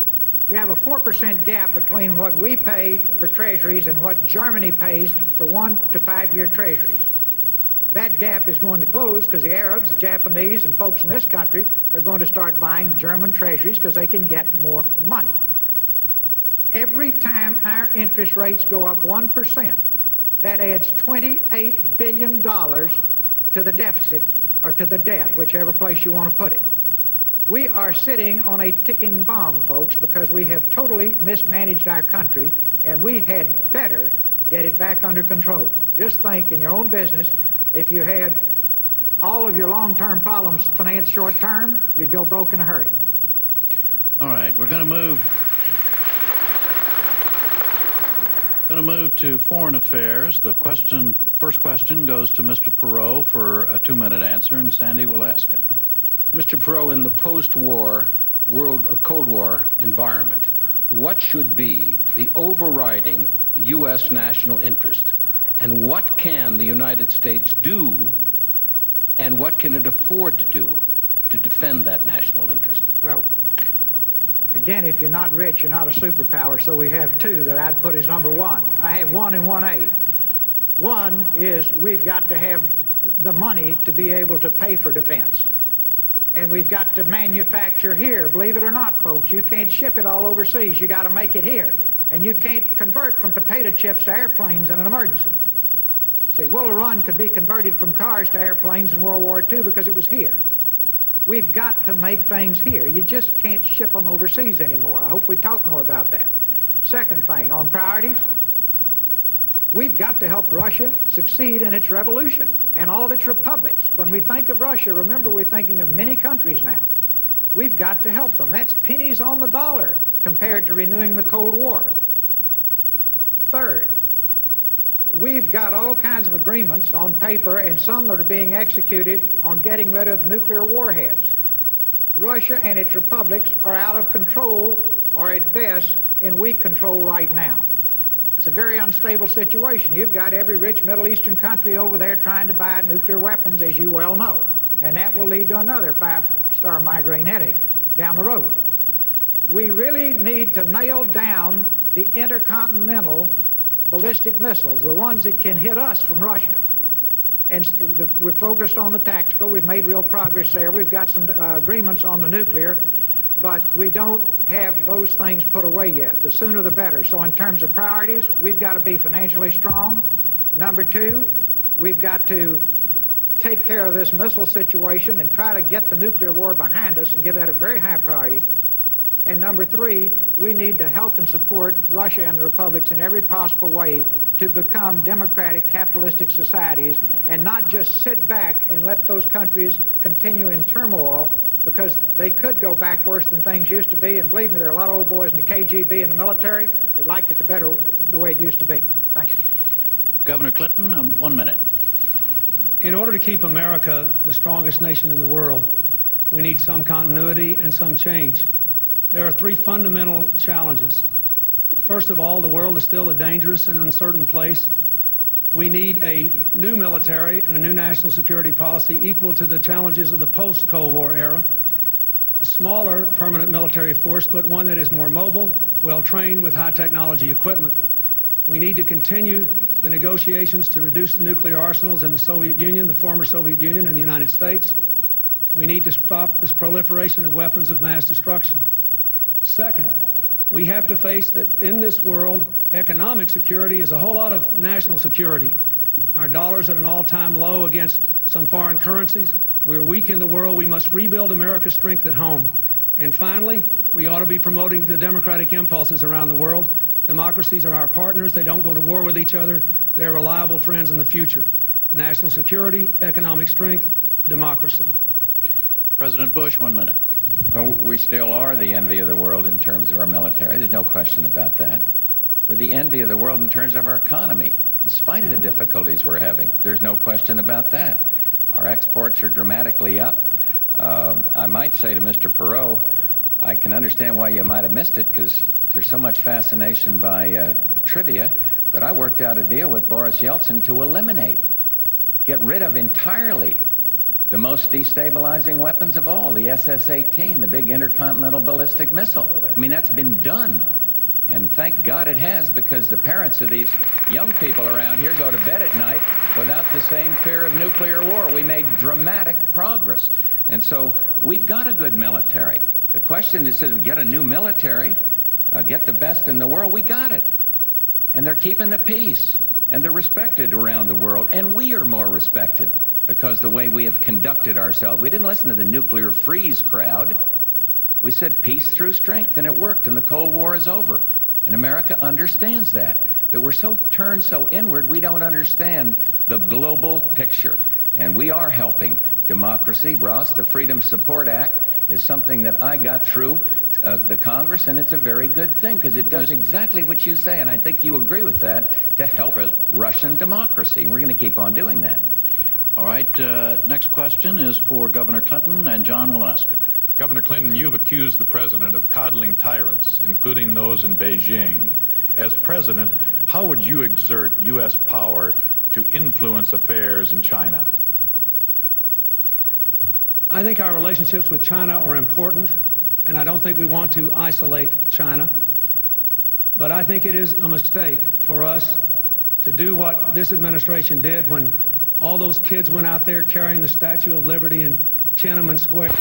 We have a 4% gap between what we pay for treasuries and what Germany pays for 1 to 5 year treasuries. That gap is going to close because the Arabs, the Japanese, and folks in this country are going to start buying German treasuries because they can get more money. Every time our interest rates go up 1%, that adds $28 billion to the deficit or to the debt, whichever place you want to put it. We are sitting on a ticking bomb, folks, because we have totally mismanaged our country, and we had better get it back under control. Just think, in your own business, if you had all of your long-term problems financed short-term, you'd go broke in a hurry. All right, we're going to move to foreign affairs. The first question goes to Mr. Perot for a 2-minute answer, and Sandy will ask it. Mr. Perot, in the post-war Cold War environment, what should be the overriding U.S. national interest? And what can the United States do, and what can it afford to do to defend that national interest? Well, again, if you're not rich, you're not a superpower, so we have two that I'd put as number one. I have 1 and 1A. One is we've got to have the money to be able to pay for defense. And we've got to manufacture here. Believe it or not, folks, you can't ship it all overseas. You got to make it here. And you can't convert from potato chips to airplanes in an emergency. See, Willow Run could be converted from cars to airplanes in World War II because it was here. We've got to make things here. You just can't ship them overseas anymore. I hope we talk more about that. Second thing, on priorities, We've got to help Russia succeed in its revolution and all of its republics. When we think of Russia, remember, we're thinking of many countries now. We've got to help them. That's pennies on the dollar compared to renewing the Cold War. Third, we've got all kinds of agreements on paper and some that are being executed on getting rid of nuclear warheads. Russia and its republics are out of control, or at best in weak control right now. It's a very unstable situation. You've got every rich Middle Eastern country over there trying to buy nuclear weapons, as you well know. And that will lead to another five-star migraine headache down the road. We really need to nail down the intercontinental ballistic missiles, the ones that can hit us from Russia. And we're focused on the tactical. We've made real progress there. We've got some agreements on the nuclear, but we don't have those things put away yet. The sooner the better. So in terms of priorities, we've got to be financially strong. Number two, we've got to take care of this missile situation and try to get the nuclear war behind us and give that a very high priority. And number three, we need to help and support Russia and the republics in every possible way to become democratic, capitalistic societies and not just sit back and let those countries continue in turmoil, because they could go back worse than things used to be. And believe me, there are a lot of old boys in the KGB and the military that liked it better the way it used to be. Thank you. Governor Clinton, 1 minute. In order to keep America the strongest nation in the world, we need some continuity and some change. There are three fundamental challenges. First of all, the world is still a dangerous and uncertain place. We need a new military and a new national security policy equal to the challenges of the post-Cold War era. A smaller permanent military force, but one that is more mobile, well-trained with high-technology equipment. We need to continue the negotiations to reduce the nuclear arsenals in the Soviet Union, the former Soviet Union, and the United States. We need to stop this proliferation of weapons of mass destruction. Second, we have to face that in this world, economic security is a whole lot of national security. Our dollar's at an all-time low against some foreign currencies. We're weak in the world. We must rebuild America's strength at home. And finally, we ought to be promoting the democratic impulses around the world. Democracies are our partners. They don't go to war with each other. They're reliable friends in the future. National security, economic strength, democracy. President Bush, 1 minute. Well, we still are the envy of the world in terms of our military. There's no question about that. We're the envy of the world in terms of our economy, in spite of the difficulties we're having. There's no question about that. Our exports are dramatically up. I might say to Mr. Perot, I can understand why you might have missed it, because there's so much fascination by trivia, but I worked out a deal with Boris Yeltsin to eliminate, get rid of entirely, the most destabilizing weapons of all, the SS-18, the big intercontinental ballistic missile. I mean, that's been done. And thank God it has, because the parents of these young people around here go to bed at night without the same fear of nuclear war. We made dramatic progress. And so we've got a good military. The question is, we get a new military, get the best in the world. We got it. And they're keeping the peace. And they're respected around the world. And we are more respected, because the way we have conducted ourselves. We didn't listen to the nuclear freeze crowd. We said peace through strength, and it worked, and the Cold War is over. And America understands that. But we're so turned so inward, we don't understand the global picture. And we are helping democracy. Ross, the Freedom Support Act is something that I got through the Congress, and it's a very good thing, because it does exactly what you say, and I think you agree with that, to help Russian democracy. We're going to keep on doing that. All right, next question is for Governor Clinton, and John will ask it. Governor Clinton, you've accused the president of coddling tyrants, including those in Beijing. As president, how would you exert U.S. power to influence affairs in China? I think our relationships with China are important, and I don't think we want to isolate China. But I think it is a mistake for us to do what this administration did when all those kids went out there carrying the Statue of Liberty in Tiananmen Square.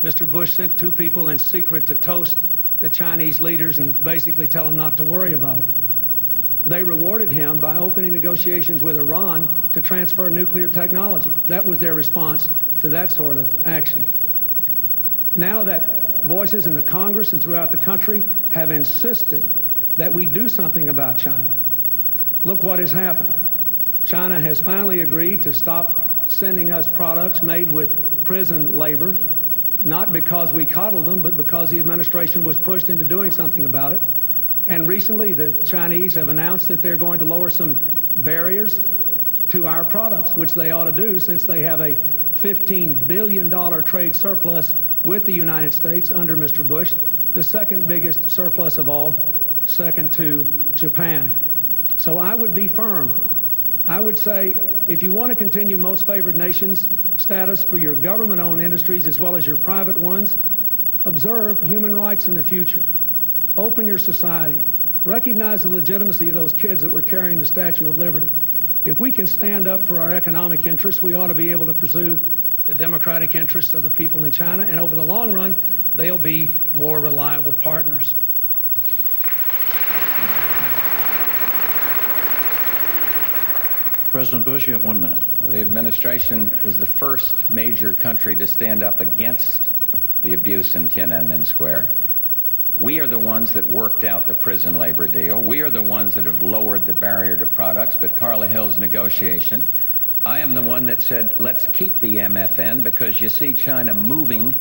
Mr. Bush sent 2 people in secret to toast the Chinese leaders and basically tell them not to worry about it. They rewarded him by opening negotiations with Iran to transfer nuclear technology. That was their response to that sort of action. Now that voices in the Congress and throughout the country have insisted that we do something about China, Look what has happened. China has finally agreed to stop sending us products made with prison labor, not because we coddled them, but because the administration was pushed into doing something about it. And recently, the Chinese have announced that they're going to lower some barriers to our products, which they ought to do since they have a $15 billion trade surplus with the United States under Mr. Bush, the second biggest surplus of all, second to Japan. So I would be firm. I would say, if you want to continue most favored nations status for your government-owned industries as well as your private ones, observe human rights in the future. Open your society. Recognize the legitimacy of those kids that were carrying the Statue of Liberty. If we can stand up for our economic interests, we ought to be able to pursue the democratic interests of the people in China, and over the long run, they'll be more reliable partners. President Bush, you have 1 minute. Well, the administration was the first major country to stand up against the abuse in Tiananmen Square. We are the ones that worked out the prison labor deal. We are the ones that have lowered the barrier to products, but Carla Hill's negotiation. I am the one that said, let's keep the MFN because you see China moving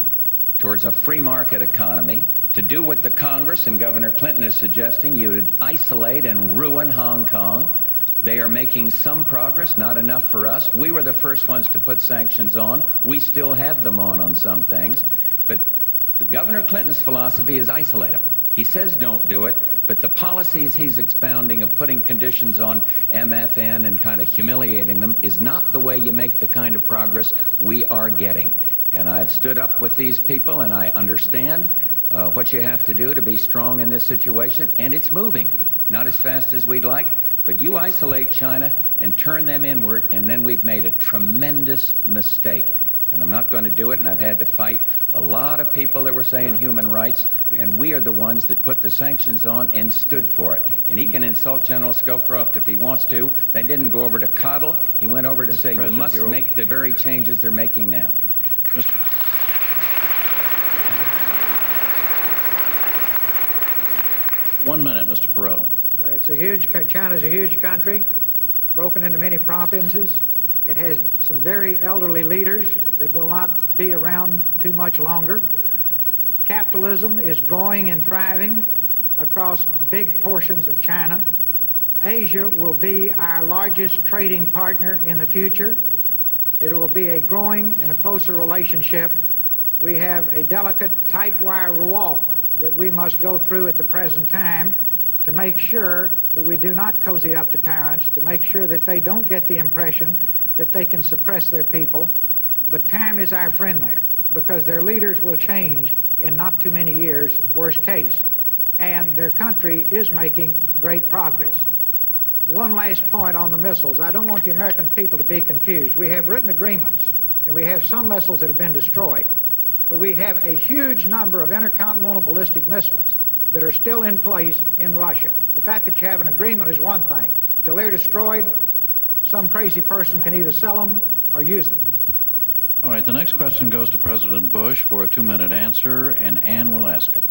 towards a free market economy to do what the Congress and Governor Clinton is suggesting. You would isolate and ruin Hong Kong. They are making some progress, not enough for us. We were the first ones to put sanctions on. We still have them on some things. But the Governor Clinton's philosophy is isolate them. He says don't do it, but the policies he's expounding of putting conditions on MFN and kind of humiliating them is not the way you make the kind of progress we are getting. And I've stood up with these people, and I understand what you have to do to be strong in this situation, and it's moving. Not as fast as we'd like, but you isolate China and turn them inward, and then we've made a tremendous mistake. And I'm not going to do it, and I've had to fight a lot of people that were saying human rights, and we are the ones that put the sanctions on and stood for it. And he can insult General Scowcroft if he wants to. They didn't go over to coddle. He went over to say, you must make the very changes they're making now. Mr. 1 minute, Mr. Perot. China's a huge country, broken into many provinces. It has some very elderly leaders that will not be around too much longer. Capitalism is growing and thriving across big portions of China. Asia will be our largest trading partner in the future. It will be a growing and a closer relationship. We have a delicate, tight wire walk that we must go through at the present time to make sure that we do not cozy up to tyrants, to make sure that they don't get the impression that they can suppress their people. But time is our friend there, because their leaders will change in not too many years, worst case. And their country is making great progress. One last point on the missiles. I don't want the American people to be confused. We have written agreements, and we have some missiles that have been destroyed. But we have a huge number of intercontinental ballistic missiles that are still in place in Russia. The fact that you have an agreement is one thing. Till they're destroyed, some crazy person can either sell them or use them. All right, the next question goes to President Bush for a 2-minute answer, and Ann will ask it.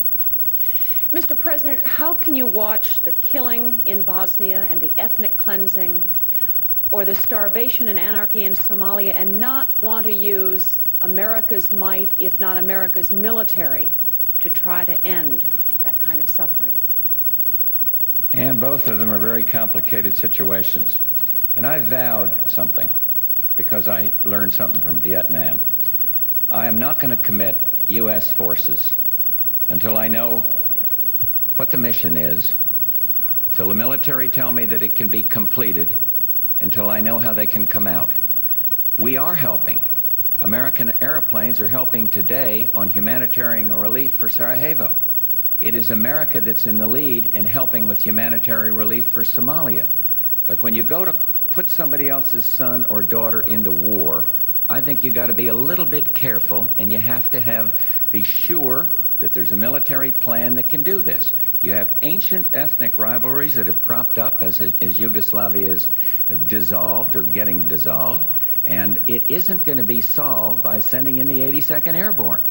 Mr. President, how can you watch the killing in Bosnia and the ethnic cleansing or the starvation and anarchy in Somalia and not want to use America's might, if not America's military, to try to end that kind of suffering? And both of them are very complicated situations. And I vowed something because I learned something from Vietnam. I am not going to commit U.S. forces until I know what the mission is, till the military tell me that it can be completed, until I know how they can come out. We are helping. American airplanes are helping today on humanitarian relief for Sarajevo. It is America that's in the lead in helping with humanitarian relief for Somalia. But when you go to put somebody else's son or daughter into war, I think you got to be a little bit careful, and you have to be sure that there's a military plan that can do this. You have ancient ethnic rivalries that have cropped up as Yugoslavia is dissolved or getting dissolved, and it isn't going to be solved by sending in the 82nd Airborne.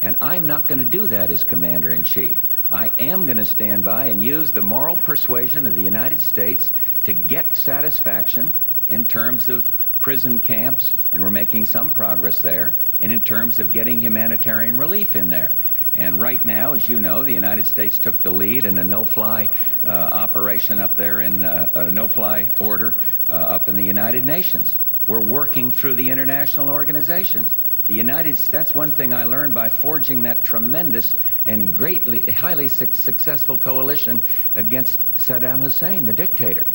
And I'm not going to do that as Commander-in-Chief. I am going to stand by and use the moral persuasion of the United States to get satisfaction in terms of prison camps, and we're making some progress there, and in terms of getting humanitarian relief in there. And right now, as you know, the United States took the lead in a no-fly operation up there, in a no-fly order up in the United Nations. We're working through the international organizations. That's one thing I learned by forging that tremendous and highly successful coalition against Saddam Hussein, the dictator.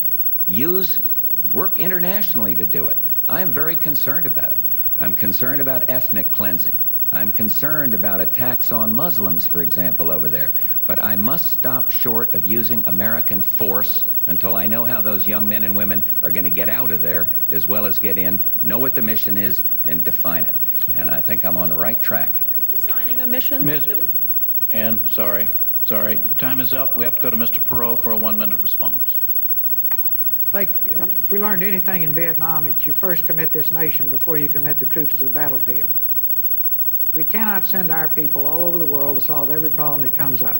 Work internationally to do it. I am very concerned about it. I'm concerned about ethnic cleansing. I'm concerned about attacks on Muslims, for example, over there. But I must stop short of using American force until I know how those young men and women are going to get out of there, as well as get in, know what the mission is, and define it. And I think I'm on the right track. Are you designing a mission? Sorry, time is up. We have to go to Mr. Perot for a 1-minute response. I think if we learned anything in Vietnam, it's you first commit this nation before you commit the troops to the battlefield. We cannot send our people all over the world to solve every problem that comes up.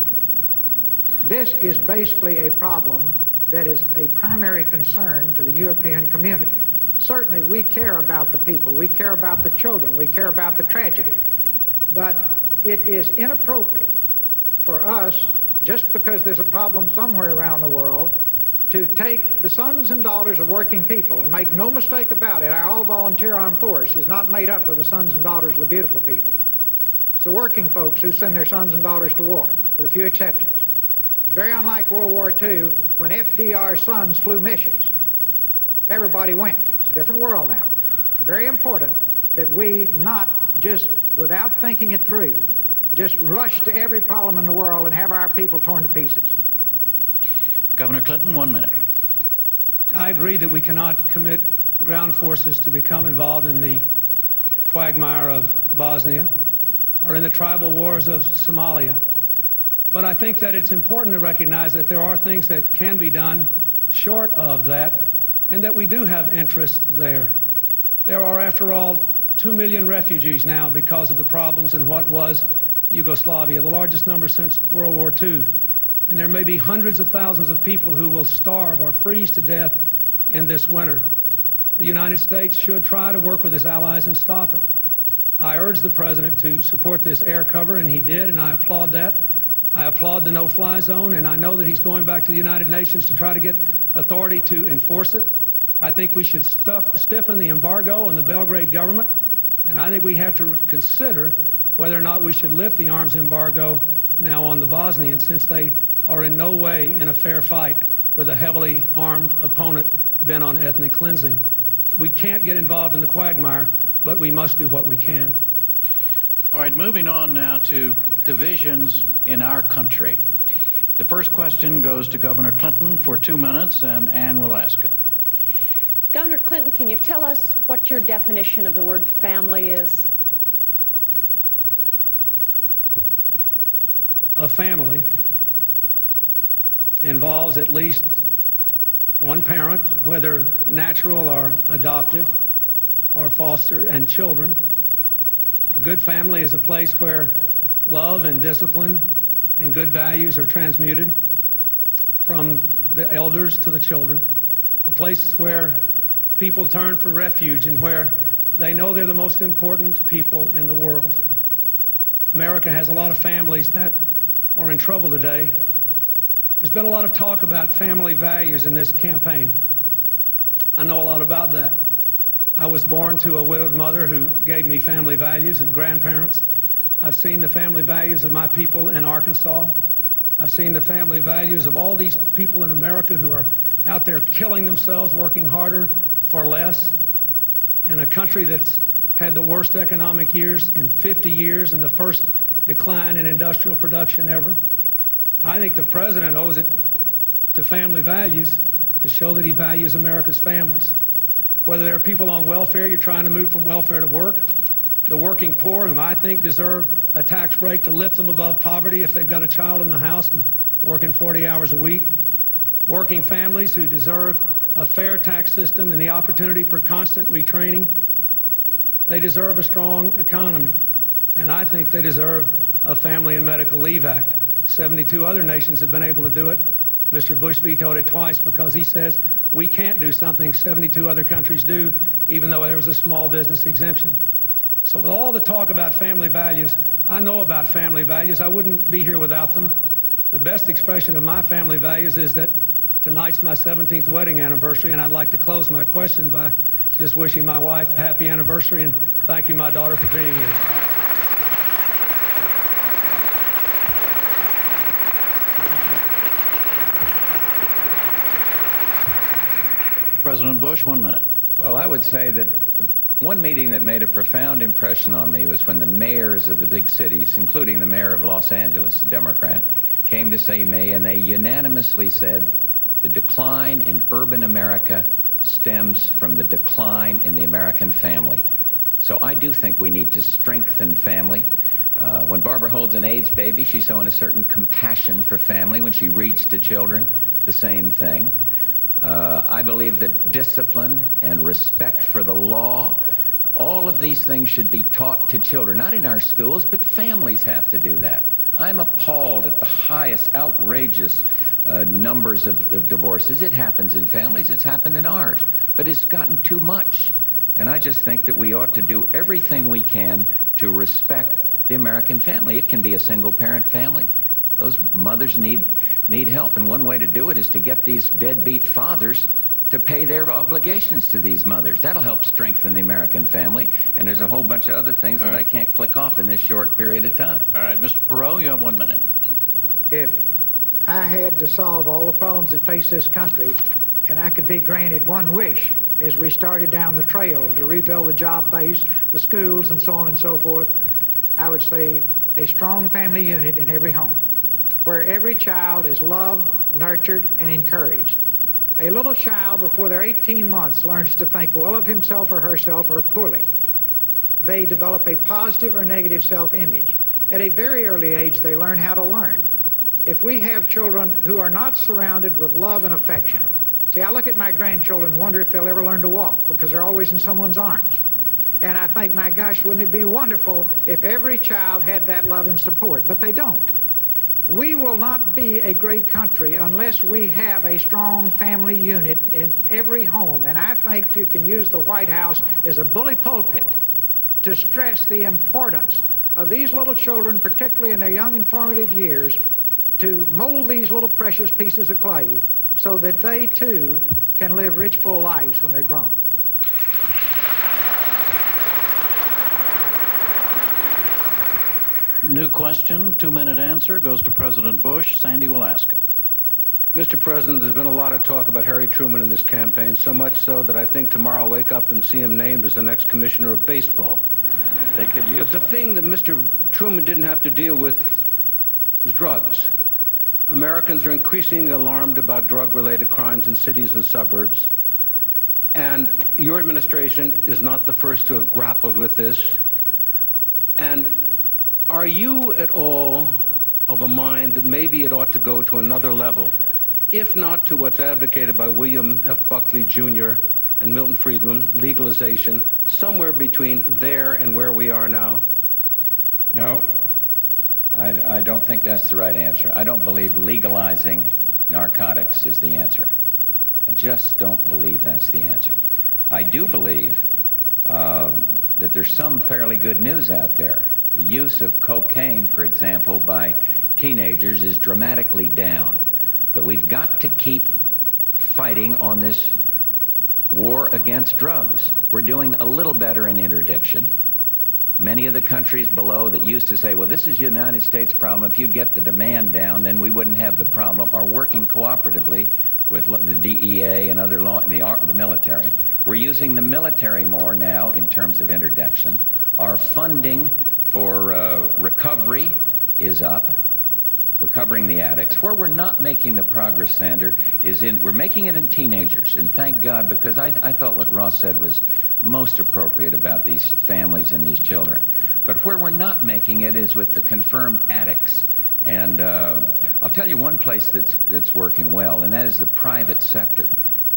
This is basically a problem that is a primary concern to the European community. Certainly, we care about the people, we care about the children, we care about the tragedy, but it is inappropriate for us, just because there's a problem somewhere around the world, to take the sons and daughters of working people, and make no mistake about it, our all-volunteer armed force is not made up of the sons and daughters of the beautiful people. It's the working folks who send their sons and daughters to war, with a few exceptions. Very unlike World War II, when FDR's sons flew missions. Everybody went. It's a different world now. Very important that we not just, without thinking it through, just rush to every problem in the world and have our people torn to pieces. Governor Clinton, 1 minute. I agree that we cannot commit ground forces to become involved in the quagmire of Bosnia or in the tribal wars of Somalia. But I think that it's important to recognize that there are things that can be done short of that, and that we do have interest there. There are, after all, 2 million refugees now because of the problems in what was Yugoslavia, the largest number since World War II. And there may be hundreds of thousands of people who will starve or freeze to death in this winter. The United States should try to work with its allies and stop it. I urged the President to support this air cover, and he did, and I applaud that. I applaud the no-fly zone, and I know that he's going back to the United Nations to try to get authority to enforce it. I think we should stiffen the embargo on the Belgrade government, and I think we have to consider whether or not we should lift the arms embargo now on the Bosnians, since they are in no way in a fair fight with a heavily armed opponent bent on ethnic cleansing. We can't get involved in the quagmire, but we must do what we can. All right, moving on now to divisions in our country. The first question goes to Governor Clinton for 2 minutes, and Ann will ask it. Governor Clinton, can you tell us what your definition of the word family is? A family involves at least one parent, whether natural or adoptive, or foster, and children. A good family is a place where love and discipline and good values are transmuted from the elders to the children. A place where people turn for refuge and where they know they're the most important people in the world. America has a lot of families that are in trouble today. There's been a lot of talk about family values in this campaign. I know a lot about that. I was born to a widowed mother who gave me family values, and grandparents. I've seen the family values of my people in Arkansas. I've seen the family values of all these people in America who are out there killing themselves, working harder for less, in a country that's had the worst economic years in 50 years and the first decline in industrial production ever. I think the President owes it to family values to show that he values America's families. Whether there are people on welfare, you're trying to move from welfare to work, the working poor, whom I think deserve a tax break to lift them above poverty if they've got a child in the house and working 40 hours a week, working families who deserve a fair tax system and the opportunity for constant retraining. They deserve a strong economy, and I think they deserve a Family and Medical Leave Act 72 other nations have been able to do it. Mr. Bush vetoed it twice because he says we can't do something 72 other countries do, even though there was a small business exemption. So with all the talk about family values, I know about family values. I wouldn't be here without them. The best expression of my family values is that tonight's my 17th wedding anniversary, and I'd like to close my question by just wishing my wife a happy anniversary and thanking my daughter for being here. President Bush, 1 minute. Well, I would say that one meeting that made a profound impression on me was when the mayors of the big cities, including the mayor of Los Angeles, a Democrat, came to see me, and they unanimously said the decline in urban America stems from the decline in the American family. So I do think we need to strengthen family. When Barbara holds an AIDS baby, she's showing a certain compassion for family. When she reads to children, the same thing. I believe that discipline and respect for the law, all of these things should be taught to children, not in our schools, but families have to do that. I'm appalled at the highest, outrageous numbers of divorces. It happens in families, it's happened in ours, but it's gotten too much. And I just think that we ought to do everything we can to respect the American family. It can be a single-parent family. Those mothers need help, and one way to do it is to get these deadbeat fathers to pay their obligations to these mothers. That'll help strengthen the American family, and there's a whole bunch of other things that I can't click off in this short period of time. All right, Mr. Perot, you have 1 minute. If I had to solve all the problems that face this country, and I could be granted one wish as we started down the trail to rebuild the job base, the schools, and so on and so forth, I would say a strong family unit in every home, where every child is loved, nurtured, and encouraged. A little child before they're 18 months learns to think well of himself or herself or poorly. They develop a positive or negative self-image. At a very early age, they learn how to learn. If we have children who are not surrounded with love and affection, see, I look at my grandchildren and wonder if they'll ever learn to walk because they're always in someone's arms. And I think, my gosh, wouldn't it be wonderful if every child had that love and support? But they don't. We will not be a great country unless we have a strong family unit in every home. And I think you can use the White House as a bully pulpit to stress the importance of these little children, particularly in their young and formative years, to mold these little precious pieces of clay so that they too can live rich, full lives when they're grown. New question, 2-minute answer, goes to President Bush. Sandy will ask it. Mr. President, there's been a lot of talk about Harry Truman in this campaign, so much so that I think tomorrow I'll wake up and see him named as the next commissioner of baseball. They could use But the thing that Mr. Truman didn't have to deal with was drugs. Americans are increasingly alarmed about drug-related crimes in cities and suburbs, and your administration is not the first to have grappled with this. And are you at all of a mind that maybe it ought to go to another level, if not to what's advocated by William F. Buckley Jr. and Milton Friedman, legalization, somewhere between there and where we are now? No, I don't think that's the right answer. I don't believe legalizing narcotics is the answer. I just don't believe that's the answer. I do believe that there's some fairly good news out there. The use of cocaine, for example, by teenagers is dramatically down. But we've got to keep fighting on this war against drugs. We're doing a little better in interdiction. Many of the countries below that used to say, well, this is the United States problem, if you'd get the demand down, then we wouldn't have the problem, are working cooperatively with the DEA and other law, the military. We're using the military more now in terms of interdiction. Our funding for recovery is up, recovering the addicts. Where we're not making the progress, Sander, is we're making it in teenagers, and thank God, because I thought what Ross said was most appropriate about these families and these children. But where we're not making it is with the confirmed addicts. And I'll tell you one place that's working well, and that is the private sector.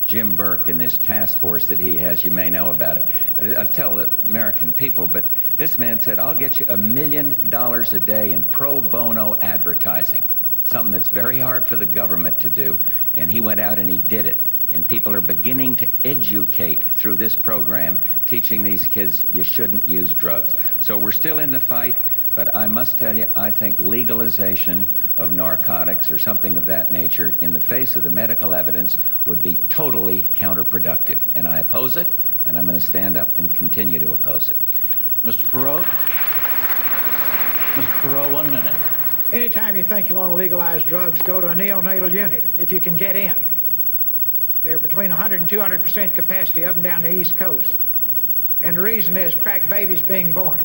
Jim Burke and this task force that he has, you may know about it. I'll tell the American people, but this man said, I'll get you $1 million a day in pro bono advertising. something that's very hard for the government to do, and he went out and he did it. And people are beginning to educate through this program, teaching these kids you shouldn't use drugs. So we're still in the fight, but I must tell you, I think legalization of narcotics or something of that nature in the face of the medical evidence would be totally counterproductive. And I oppose it, and I'm going to stand up and continue to oppose it. Mr. Perot? Mr. Perot, 1 minute. Anytime you think you want to legalize drugs, go to a neonatal unit, if you can get in. They're between 100 and 200% capacity up and down the East Coast. And the reason is crack babies being born.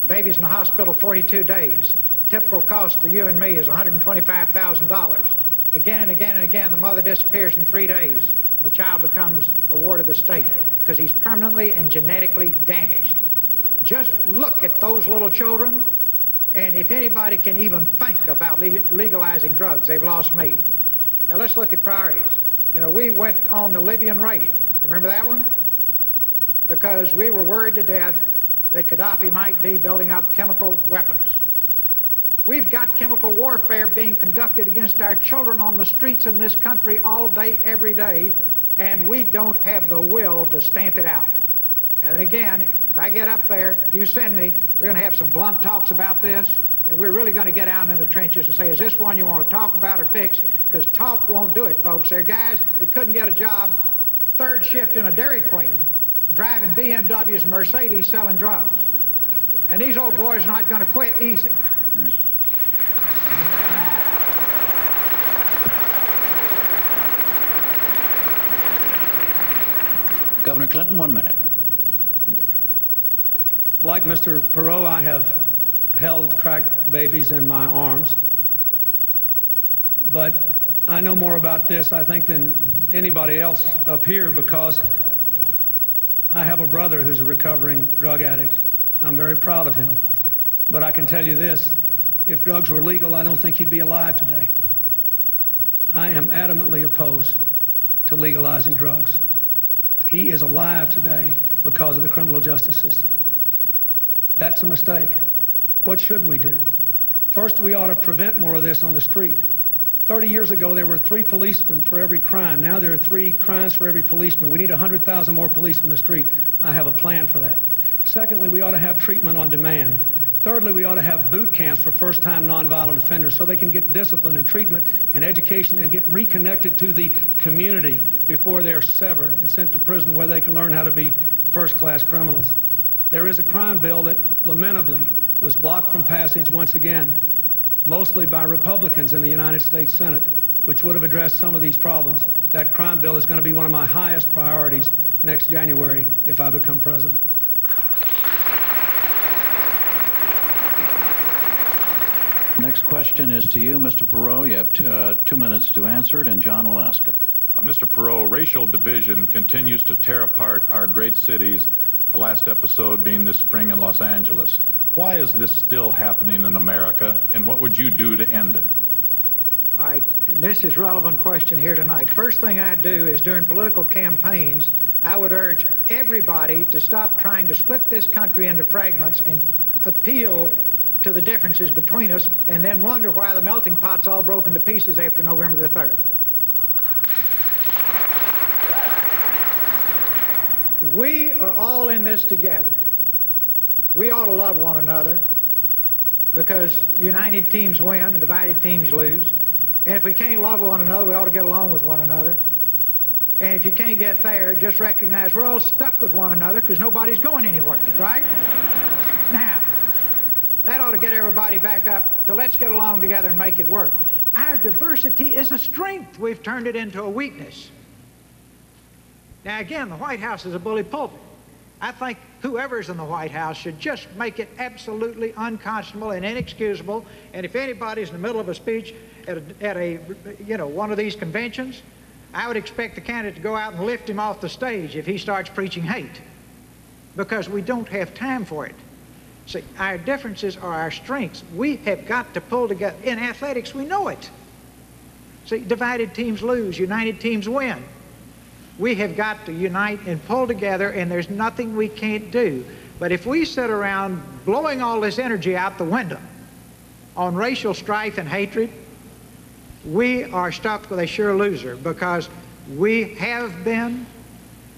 Babies in the hospital 42 days. Typical cost to you and me is $125,000. Again and again and again, the mother disappears in 3 days. And the child becomes a ward of the state because he's permanently and genetically damaged. Just look at those little children, and if anybody can even think about legalizing drugs, they've lost me. Now let's look at priorities. You know, we went on the Libyan raid. Remember that one? Because we were worried to death that Gaddafi might be building up chemical weapons. We've got chemical warfare being conducted against our children on the streets in this country all day, every day, and we don't have the will to stamp it out. And then again, if I get up there, if you send me, we're going to have some blunt talks about this, and we're really going to get out in the trenches and say, is this one you want to talk about or fix? Because talk won't do it, folks. There are guys that couldn't get a job, third shift in a Dairy Queen, driving BMWs and Mercedes selling drugs. And these old boys are not going to quit easy. Right. Governor Clinton, 1 minute. Like Mr. Perot, I have held crack babies in my arms. But I know more about this, I think, than anybody else up here because I have a brother who's a recovering drug addict. I'm very proud of him. But I can tell you this, if drugs were legal, I don't think he'd be alive today. I am adamantly opposed to legalizing drugs. He is alive today because of the criminal justice system. That's a mistake. What should we do? First, we ought to prevent more of this on the street. 30 years ago, there were 3 policemen for every crime. Now there are 3 crimes for every policeman. We need 100,000 more police on the street. I have a plan for that. Secondly, we ought to have treatment on demand. Thirdly, we ought to have boot camps for first-time nonviolent offenders so they can get discipline and treatment and education and get reconnected to the community before they're severed and sent to prison where they can learn how to be first-class criminals. There is a crime bill that lamentably was blocked from passage once again, mostly by Republicans in the United States Senate, which would have addressed some of these problems. That crime bill is going to be one of my highest priorities next January if I become president. Next question is to you, Mr. Perot. You have 2 minutes to answer it, and John will ask it. Mr. Perot, racial division continues to tear apart our great cities, the last episode being this spring in Los Angeles. Why is this still happening in America, and what would you do to end it? All right, this is a relevant question here tonight. First thing I'd do is during political campaigns, I would urge everybody to stop trying to split this country into fragments and appeal to the differences between us and then wonder why the melting pot's all broken to pieces after November the 3rd. We are all in this together. We ought to love one another because united teams win and divided teams lose. And if we can't love one another, we ought to get along with one another. And if you can't get there, just recognize we're all stuck with one another because nobody's going anywhere, right? Now, that ought to get everybody back up to let's get along together and make it work. Our diversity is a strength. We've turned it into a weakness. Now, again, the White House is a bully pulpit. I think whoever's in the White House should just make it absolutely unconscionable and inexcusable. And if anybody's in the middle of a speech at one of these conventions, I would expect the candidate to go out and lift him off the stage if he starts preaching hate, because we don't have time for it. See, our differences are our strengths. We have got to pull together. In athletics, we know it. See, divided teams lose, united teams win. We have got to unite and pull together, and there's nothing we can't do. But if we sit around blowing all this energy out the window on racial strife and hatred, We are stuck with a sure loser because we have been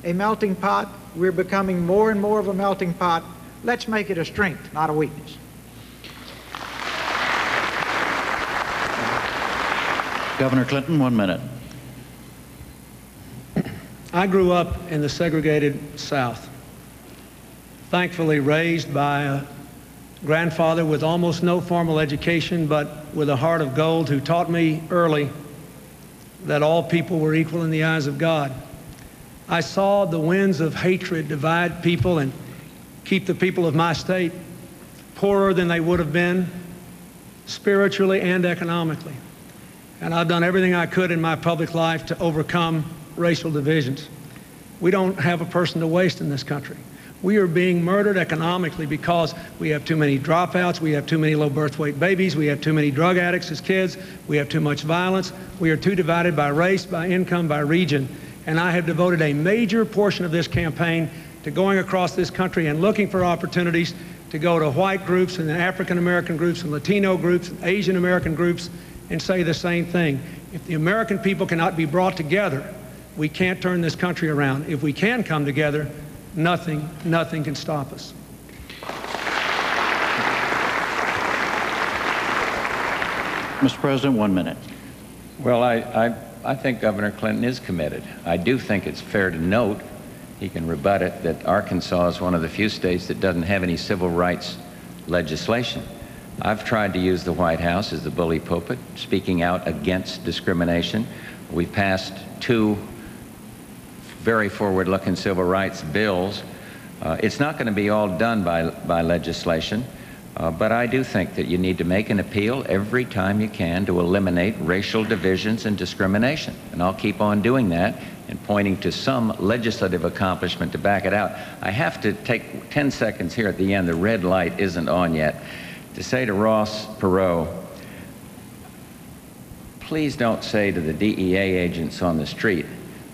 a melting pot. We're becoming more and more of a melting pot. Let's make it a strength, not a weakness. Governor Clinton, 1 minute. I grew up in the segregated South, thankfully raised by a grandfather with almost no formal education, but with a heart of gold, who taught me early that all people were equal in the eyes of God. I saw the winds of hatred divide people and keep the people of my state poorer than they would have been spiritually and economically. And I've done everything I could in my public life to overcome racial divisions. We don't have a person to waste in this country. We are being murdered economically because we have too many dropouts, we have too many low birth weight babies, we have too many drug addicts as kids, we have too much violence, we are too divided by race, by income, by region. And I have devoted a major portion of this campaign to going across this country and looking for opportunities to go to white groups and African American groups and Latino groups and Asian American groups and say the same thing. If the American people cannot be brought together, we can't turn this country around. If we can come together, nothing can stop us. Mr. President, 1 minute. Well, I think Governor Clinton is committed. I do think it's fair to note, he can rebut it, that Arkansas is one of the few states that doesn't have any civil rights legislation. I've tried to use the White House as the bully pulpit, speaking out against discrimination. We've passed 2 very forward-looking civil rights bills. It's not going to be all done by legislation, but I do think that you need to make an appeal every time you can to eliminate racial divisions and discrimination. And I'll keep on doing that and pointing to some legislative accomplishment to back it out. I have to take 10 seconds here at the end. The red light isn't on yet. To say to Ross Perot, please don't say to the DEA agents on the street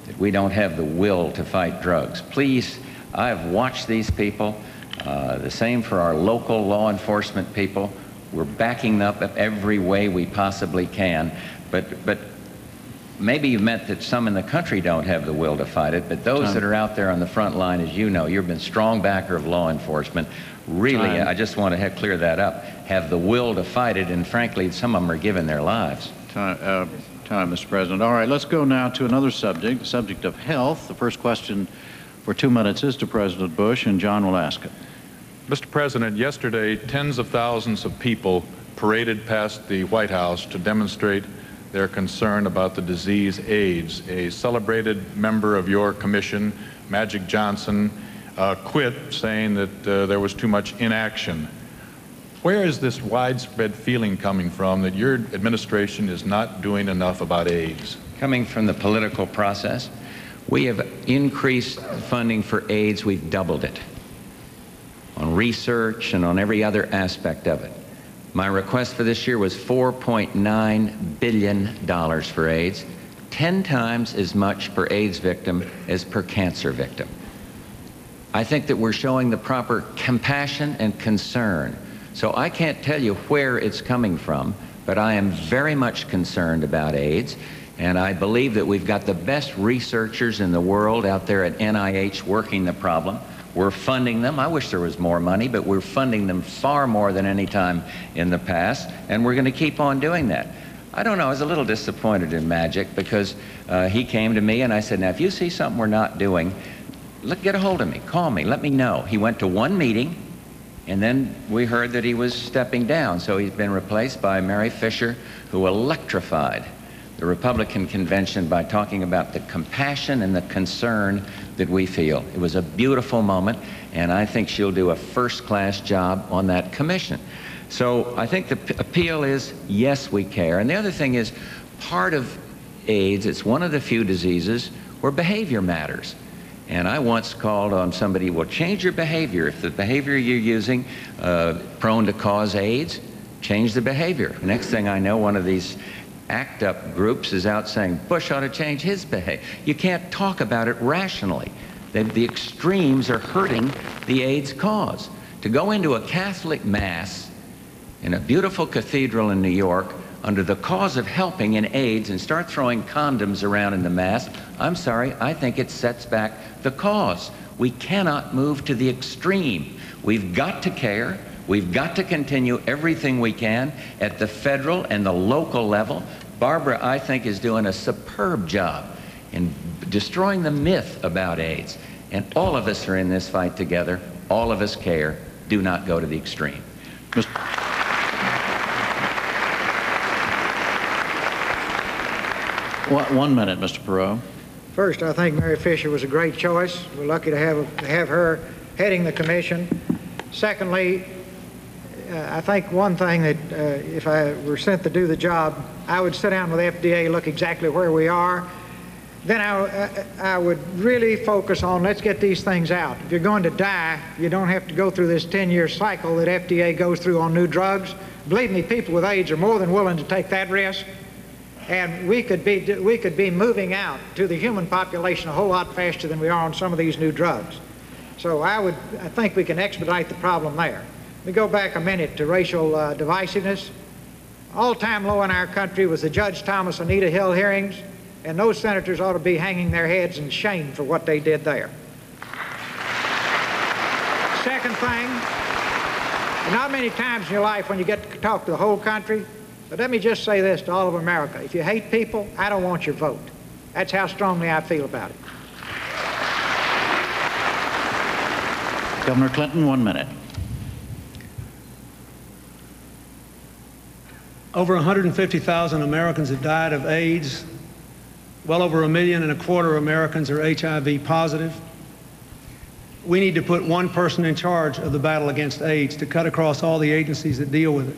that we don't have the will to fight drugs. Please, I've watched these people, the same for our local law enforcement people. We're backing up every way we possibly can, but maybe you meant that some in the country don't have the will to fight it, but those that are out there on the front line, as you know, you've been a strong backer of law enforcement. Really, I just want to clear that up, have the will to fight it, and frankly, some of them are giving their lives. Time, Mr. President. All right, let's go now to another subject, the subject of health. The first question for 2 minutes is to President Bush, and John will ask it. Mr. President, yesterday, tens of thousands of people paraded past the White House to demonstrate their concern about the disease AIDS. A celebrated member of your commission, Magic Johnson, quit, saying that there was too much inaction. Where is this widespread feeling coming from that your administration is not doing enough about AIDS? Coming from the political process. We have increased funding for AIDS. We've doubled it on research and on every other aspect of it. My request for this year was $4.9 billion for AIDS, 10 times as much per AIDS victim as per cancer victim. I think that we're showing the proper compassion and concern. So I can't tell you where it's coming from, but I am very much concerned about AIDS, and I believe that we've got the best researchers in the world out there at NIH working the problem. We're funding them. I wish there was more money, but we're funding them far more than any time in the past, and we're going to keep on doing that. I don't know, I was a little disappointed in Magic because he came to me and I said, now if you see something we're not doing, get a hold of me, call me, let me know. He went to one meeting, and then we heard that he was stepping down, so he's been replaced by Mary Fisher, who electrified the Republican convention by talking about the compassion and the concern that we feel. It was a beautiful moment, and I think she'll do a first-class job on that commission. So I think the appeal is, yes, we care. And the other thing is, part of AIDS, it's one of the few diseases where behavior matters. And I once called on somebody, well, change your behavior. If the behavior you're using prone to cause AIDS, change the behavior. Next thing I know, one of these ACT UP groups is out saying Bush ought to change his behavior. You can't talk about it rationally. The extremes are hurting the AIDS cause. To go into a Catholic Mass in a beautiful cathedral in New York under the cause of helping in AIDS and start throwing condoms around in the mass, I'm sorry, I think it sets back the cause. We cannot move to the extreme. We've got to care. We've got to continue everything we can at the federal and the local level. Barbara, I think, is doing a superb job in destroying the myth about AIDS. And all of us are in this fight together. All of us care. Do not go to the extreme. One minute, Mr. Perot. First, I think Mary Fisher was a great choice. We're lucky to have her heading the commission. Secondly, I think one thing that if I were sent to do the job, I would sit down with FDA, look exactly where we are. Then I would really focus on, let's get these things out. If you're going to die, you don't have to go through this 10-year cycle that FDA goes through on new drugs. Believe me, people with AIDS are more than willing to take that risk. And we could be moving out to the human population a whole lot faster than we are on some of these new drugs. So I think we can expedite the problem there. Let me go back a minute to racial divisiveness. All-time low in our country was the Judge Thomas Anita Hill hearings, and those senators ought to be hanging their heads in shame for what they did there. Second thing, not many times in your life when you get to talk to the whole country, but let me just say this to all of America. If you hate people, I don't want your vote. That's how strongly I feel about it. Governor Clinton, 1 minute. Over 150,000 Americans have died of AIDS. Well over 1.25 million Americans are HIV positive. We need to put one person in charge of the battle against AIDS to cut across all the agencies that deal with it.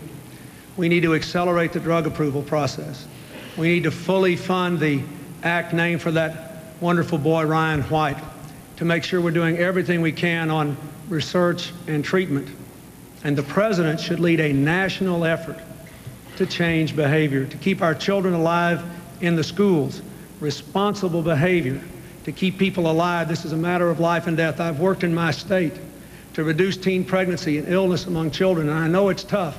We need to accelerate the drug approval process. We need to fully fund the act named for that wonderful boy, Ryan White, to make sure we're doing everything we can on research and treatment. And the president should lead a national effort to change behavior, to keep our children alive in the schools, responsible behavior, to keep people alive. This is a matter of life and death. I've worked in my state to reduce teen pregnancy and illness among children, and I know it's tough.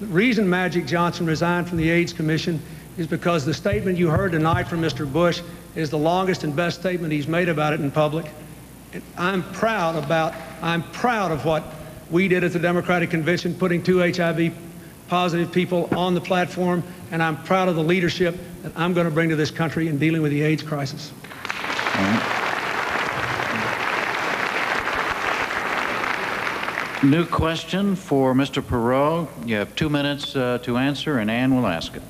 The reason Magic Johnson resigned from the AIDS Commission is because the statement you heard tonight from Mr. Bush is the longest and best statement he's made about it in public. And I'm proud of what we did at the Democratic Convention, putting 2 HIV positive people on the platform, and I'm proud of the leadership that I'm going to bring to this country in dealing with the AIDS crisis. New question for Mr. Perot. You have 2 minutes to answer, and Ann will ask it.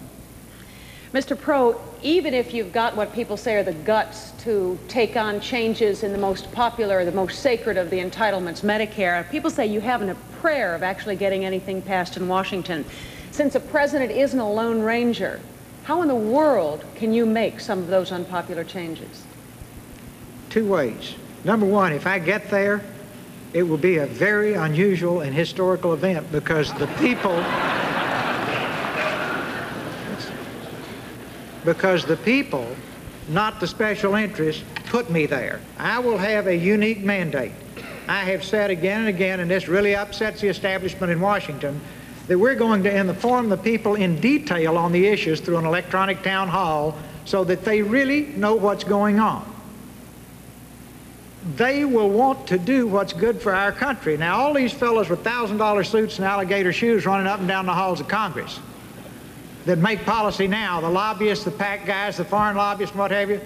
Mr. Perot, even if you've got what people say are the guts to take on changes in the most popular, the most sacred of the entitlements, Medicare, people say you haven't a prayer of actually getting anything passed in Washington. Since a president isn't a lone ranger, how in the world can you make some of those unpopular changes? 2 ways. Number one, if I get there, it will be a very unusual and historical event because the people, not the special interests, put me there. I will have a unique mandate. I have said again and again, and this really upsets the establishment in Washington, that we're going to inform the people in detail on the issues through an electronic town hall so that they really know what's going on. They will want to do what's good for our country. Now, all these fellows with $1,000 suits and alligator shoes running up and down the halls of Congress that make policy now, the lobbyists, the PAC guys, the foreign lobbyists, and what have you,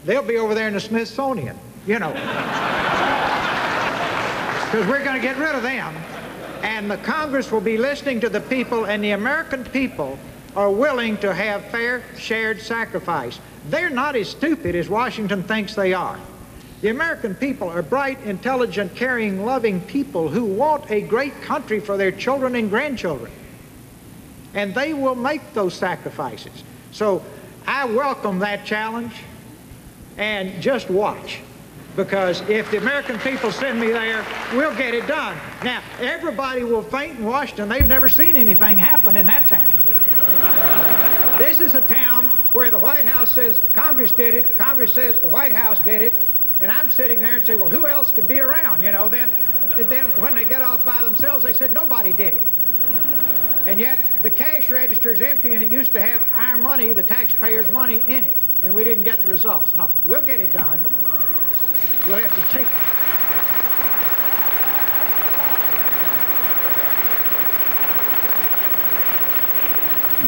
they'll be over there in the Smithsonian, you know. Because we're going to get rid of them. And the Congress will be listening to the people, and the American people are willing to have fair, shared sacrifice. They're not as stupid as Washington thinks they are. The American people are bright, intelligent, caring, loving people who want a great country for their children and grandchildren. And they will make those sacrifices. So I welcome that challenge, and just watch. Because if the American people send me there, we'll get it done. Now, everybody will faint in Washington. They've never seen anything happen in that town. This is a town where the White House says Congress did it, Congress says the White House did it, and I'm sitting there and say, well, who else could be around? You know, then when they get off by themselves, they said nobody did it. And yet the cash register is empty, and it used to have our money, the taxpayers' money, in it, and we didn't get the results. No, we'll get it done. We'll have to take...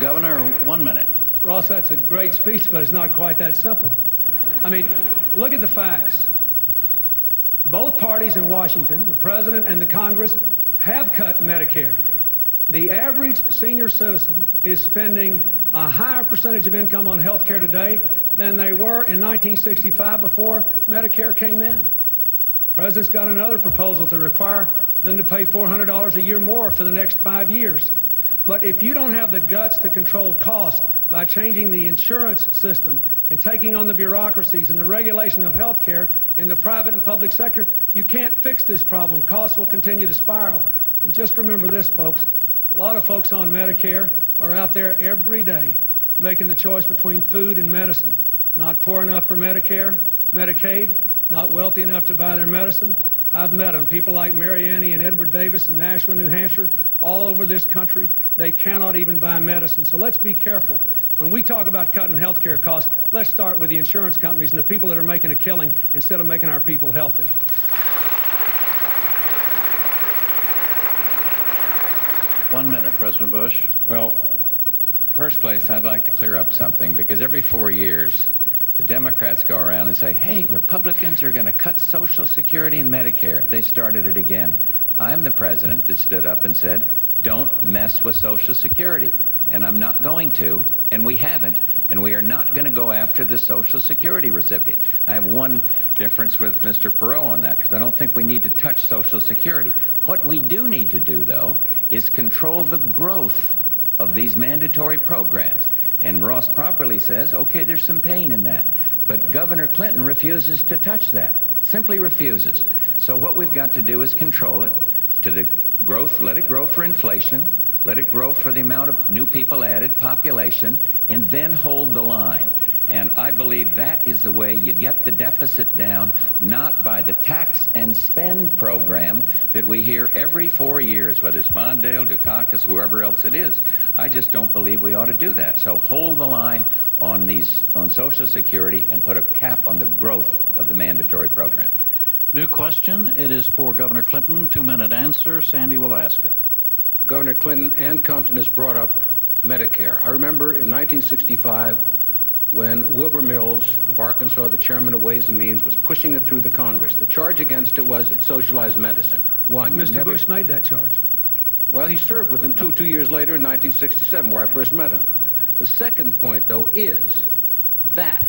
Governor, 1 minute. Ross, that's a great speech, but it's not quite that simple. I mean, look at the facts. Both parties in Washington, the President and the Congress, have cut Medicare. The average senior citizen is spending a higher percentage of income on health care today than they were in 1965 before Medicare came in. The President's got another proposal to require them to pay $400 a year more for the next 5 years. But if you don't have the guts to control cost by changing the insurance system and taking on the bureaucracies and the regulation of health care in the private and public sector, you can't fix this problem. Costs will continue to spiral. And just remember this, folks. A lot of folks on Medicare are out there every day making the choice between food and medicine. Not poor enough for Medicare, Medicaid, not wealthy enough to buy their medicine. I've met them, people like Mary Annie and Edward Davis in Nashville, New Hampshire, all over this country. They cannot even buy medicine. So let's be careful. When we talk about cutting health care costs, let's start with the insurance companies and the people that are making a killing instead of making our people healthy. 1 minute, President Bush. Well, first place, I'd like to clear up something, because every 4 years, the Democrats go around and say, hey, Republicans are going to cut Social Security and Medicare. They started it again. I'm the president that stood up and said, don't mess with Social Security. And I'm not going to, and we haven't. And we are not going to go after the Social Security recipient. I have one difference with Mr. Perot on that, because I don't think we need to touch Social Security. What we do need to do, though, is control the growth of these mandatory programs. And Ross properly says, okay, there's some pain in that. But Governor Clinton refuses to touch that, simply refuses. So what we've got to do is control it to the growth, let it grow for inflation, let it grow for the amount of new people added, population, and then hold the line. And I believe that is the way you get the deficit down, not by the tax and spend program that we hear every 4 years, whether it's Mondale, Dukakis, whoever else it is. I just don't believe we ought to do that. So hold the line on Social Security and put a cap on the growth of the mandatory program. New question. It is for Governor Clinton. 2-minute answer. Sandy will ask it. Governor Clinton, Ann Compton has brought up Medicare. I remember in 1965 when Wilbur Mills of Arkansas, the chairman of Ways and Means, was pushing it through the Congress. The charge against it was it socialized medicine. One, Mr. Bush made that charge. Well, he served with him two years later in 1967, where I first met him. The second point, though, is that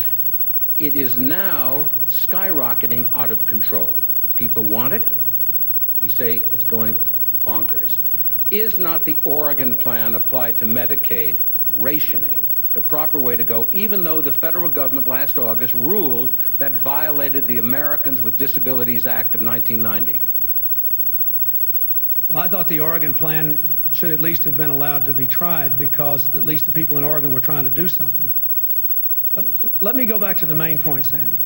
it is now skyrocketing out of control. People want it. We say it's going bonkers. Is not the Oregon plan applied to Medicaid rationing the proper way to go, even though the federal government last August ruled that violated the Americans with Disabilities Act of 1990? Well, I thought the Oregon plan should at least have been allowed to be tried, because at least the people in Oregon were trying to do something. But let me go back to the main point, Sandy.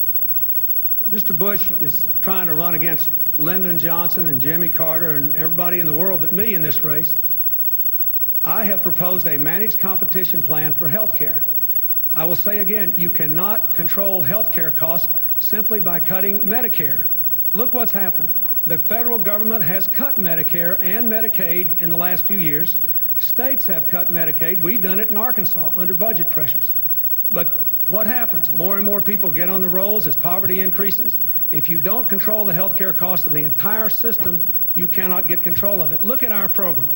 Mr. Bush is trying to run against Lyndon Johnson and Jimmy Carter and everybody in the world but me in this race. I have proposed a managed competition plan for health care. I will say again, you cannot control health care costs simply by cutting Medicare. Look what's happened. The federal government has cut Medicare and Medicaid in the last few years. States have cut Medicaid. We've done it in Arkansas under budget pressures. But what happens? More and more people get on the rolls as poverty increases. If you don't control the health care cost of the entire system, you cannot get control of it. Look at our program.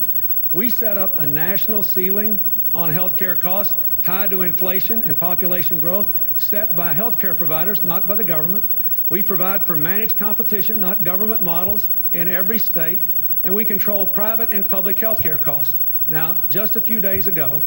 We set up a national ceiling on health care costs tied to inflation and population growth, set by health care providers, not by the government. We provide for managed competition, not government models, in every state, and we control private and public health care costs. Now, just a few days ago,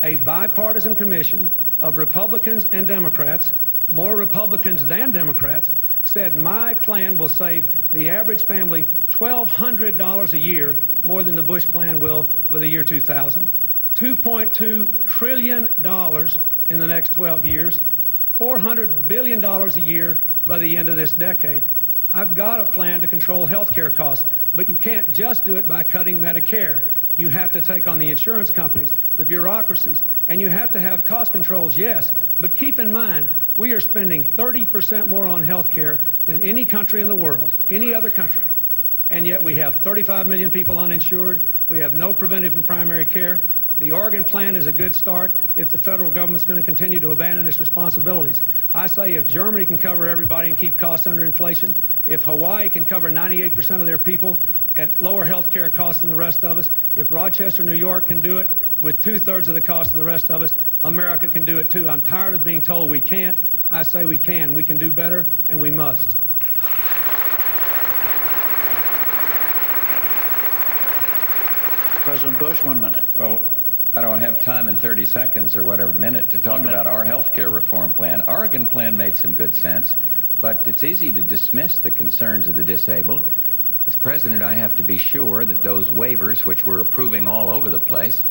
a bipartisan commission of Republicans and Democrats, more Republicans than Democrats, said my plan will save the average family $1,200 a year more than the Bush plan will by the year 2000. $2.2 trillion in the next 12 years, $400 billion a year by the end of this decade. I've got a plan to control health care costs, but you can't just do it by cutting Medicare. You have to take on the insurance companies, the bureaucracies, and you have to have cost controls, yes. But keep in mind, we are spending 30% more on health care than any country in the world, any other country. And yet we have 35 million people uninsured. We have no preventive and primary care. The Oregon plan is a good start if the federal government's going to continue to abandon its responsibilities. I say if Germany can cover everybody and keep costs under inflation, if Hawaii can cover 98% of their people at lower health care costs than the rest of us, if Rochester, New York can do it with 2/3 of the cost of the rest of us, America can do it too. I'm tired of being told we can't. I say we can. We can do better, and we must. President Bush, 1 minute. Well, I don't have time in 30 seconds or whatever minute to talk about our health care reform plan. Oregon plan made some good sense, but it's easy to dismiss the concerns of the disabled. As president, I have to be sure that those waivers, which we're approving all over the place,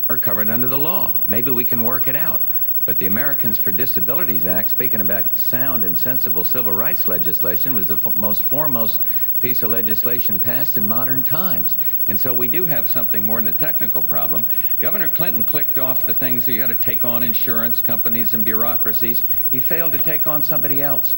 are covered under the law. Maybe we can work it out. But the Americans for Disabilities Act, speaking about sound and sensible civil rights legislation, was the most foremost piece of legislation passed in modern times. And so we do have something more than a technical problem. Governor Clinton clicked off the things that you got to take on insurance companies and bureaucracies. He failed to take on somebody else,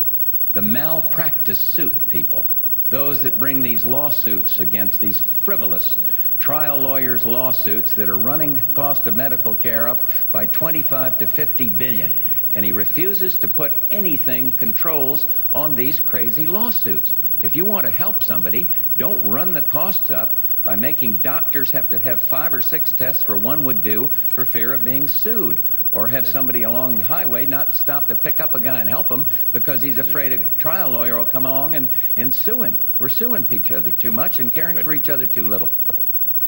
the malpractice suit people, those that bring these lawsuits against these frivolous trial lawyers' lawsuits that are running the cost of medical care up by 25 to 50 billion. And he refuses to put anything, controls, on these crazy lawsuits. If you want to help somebody, don't run the costs up by making doctors have to have 5 or 6 tests where one would do for fear of being sued, or have somebody along the highway not stop to pick up a guy and help him because he's afraid a trial lawyer will come along and sue him. We're suing each other too much and caring for each other too little.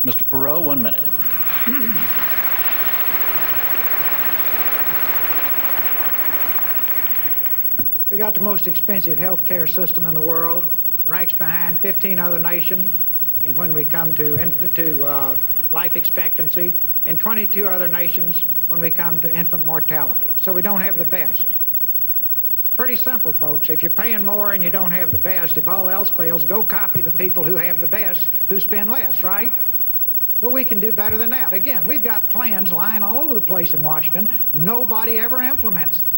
Mr. Perot, 1 minute. We got the most expensive health care system in the world, ranks behind 15 other nations when we come to life expectancy, and 22 other nations when we come to infant mortality. So we don't have the best. Pretty simple, folks. If you're paying more and you don't have the best, if all else fails, go copy the people who have the best who spend less, right? But we can do better than that. Again, we've got plans lying all over the place in Washington. Nobody ever implements them.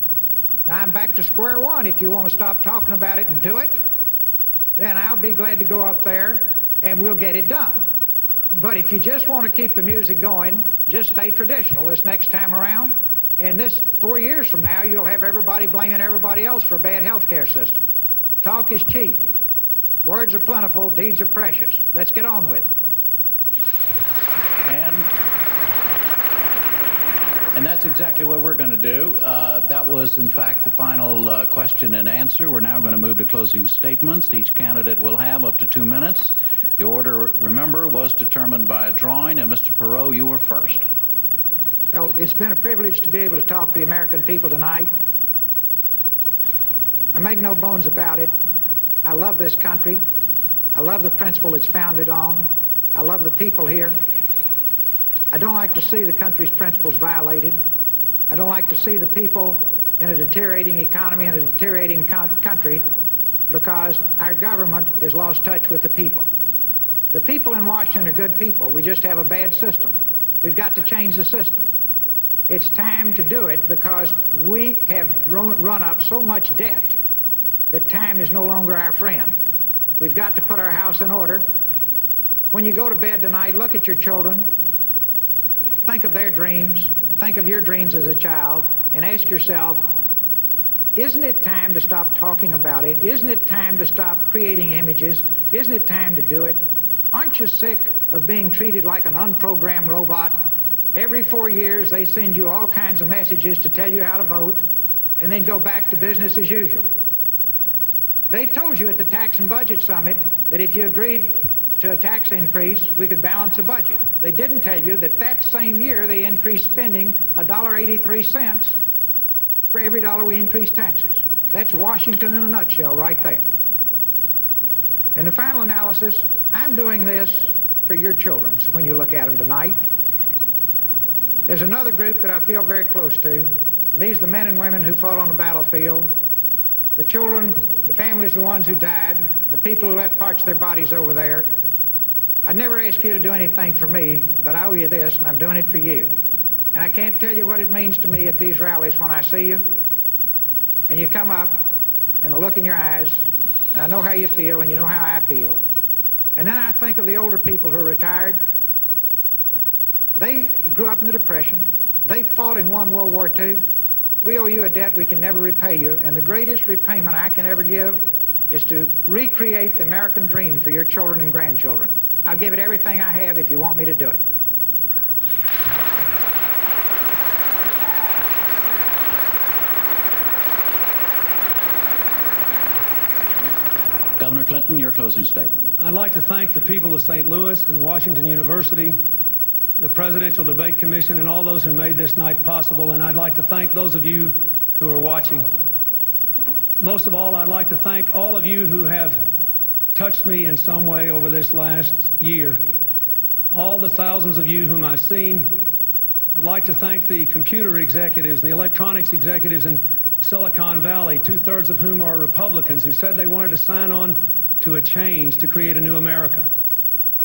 Now I'm back to square one. If you want to stop talking about it and do it, then I'll be glad to go up there and we'll get it done. But if you just want to keep the music going, just stay traditional this next time around. And this 4 years from now, you'll have everybody blaming everybody else for a bad health care system. Talk is cheap. Words are plentiful. Deeds are precious. Let's get on with it. And that's exactly what we're going to do. That was, in fact, the final question and answer. We're now going to move to closing statements. Each candidate will have up to 2 minutes. The order, remember, was determined by a drawing, and Mr. Perot, you were first. Well, it's been a privilege to be able to talk to the American people tonight. I make no bones about it. I love this country. I love the principle it's founded on. I love the people here. I don't like to see the country's principles violated. I don't like to see the people in a deteriorating economy and a deteriorating country because our government has lost touch with the people. The people in Washington are good people. We just have a bad system. We've got to change the system. It's time to do it because we have run up so much debt that time is no longer our friend. We've got to put our house in order. When you go to bed tonight, look at your children. Think of their dreams. Think of your dreams as a child and ask yourself, isn't it time to stop talking about it? Isn't it time to stop creating images? Isn't it time to do it? Aren't you sick of being treated like an unprogrammed robot? Every 4 years, they send you all kinds of messages to tell you how to vote and then go back to business as usual. They told you at the Tax and Budget Summit that if you agreed to a tax increase, we could balance the budget. They didn't tell you that that same year they increased spending $1.83 for every dollar we increased taxes. That's Washington in a nutshell right there. In the final analysis, I'm doing this for your children. So when you look at them tonight, there's another group that I feel very close to, and these are the men and women who fought on the battlefield, the children, the families, the ones who died, the people who left parts of their bodies over there. I'd never ask you to do anything for me, but I owe you this, and I'm doing it for you. And I can't tell you what it means to me at these rallies when I see you, and you come up, and the look in your eyes, and I know how you feel, and you know how I feel. And then I think of the older people who are retired. They grew up in the Depression. They fought and won World War II. We owe you a debt we can never repay you, and the greatest repayment I can ever give is to recreate the American dream for your children and grandchildren. I'll give it everything I have if you want me to do it. Governor Clinton, your closing statement. I'd like to thank the people of St. Louis and Washington University, the Presidential Debate Commission, and all those who made this night possible, and I'd like to thank those of you who are watching. Most of all, I'd like to thank all of you who have touched me in some way over this last year. All the thousands of you whom I've seen. I'd like to thank the computer executives, the electronics executives in Silicon Valley, 2/3 of whom are Republicans, who said they wanted to sign on to a change to create a new America.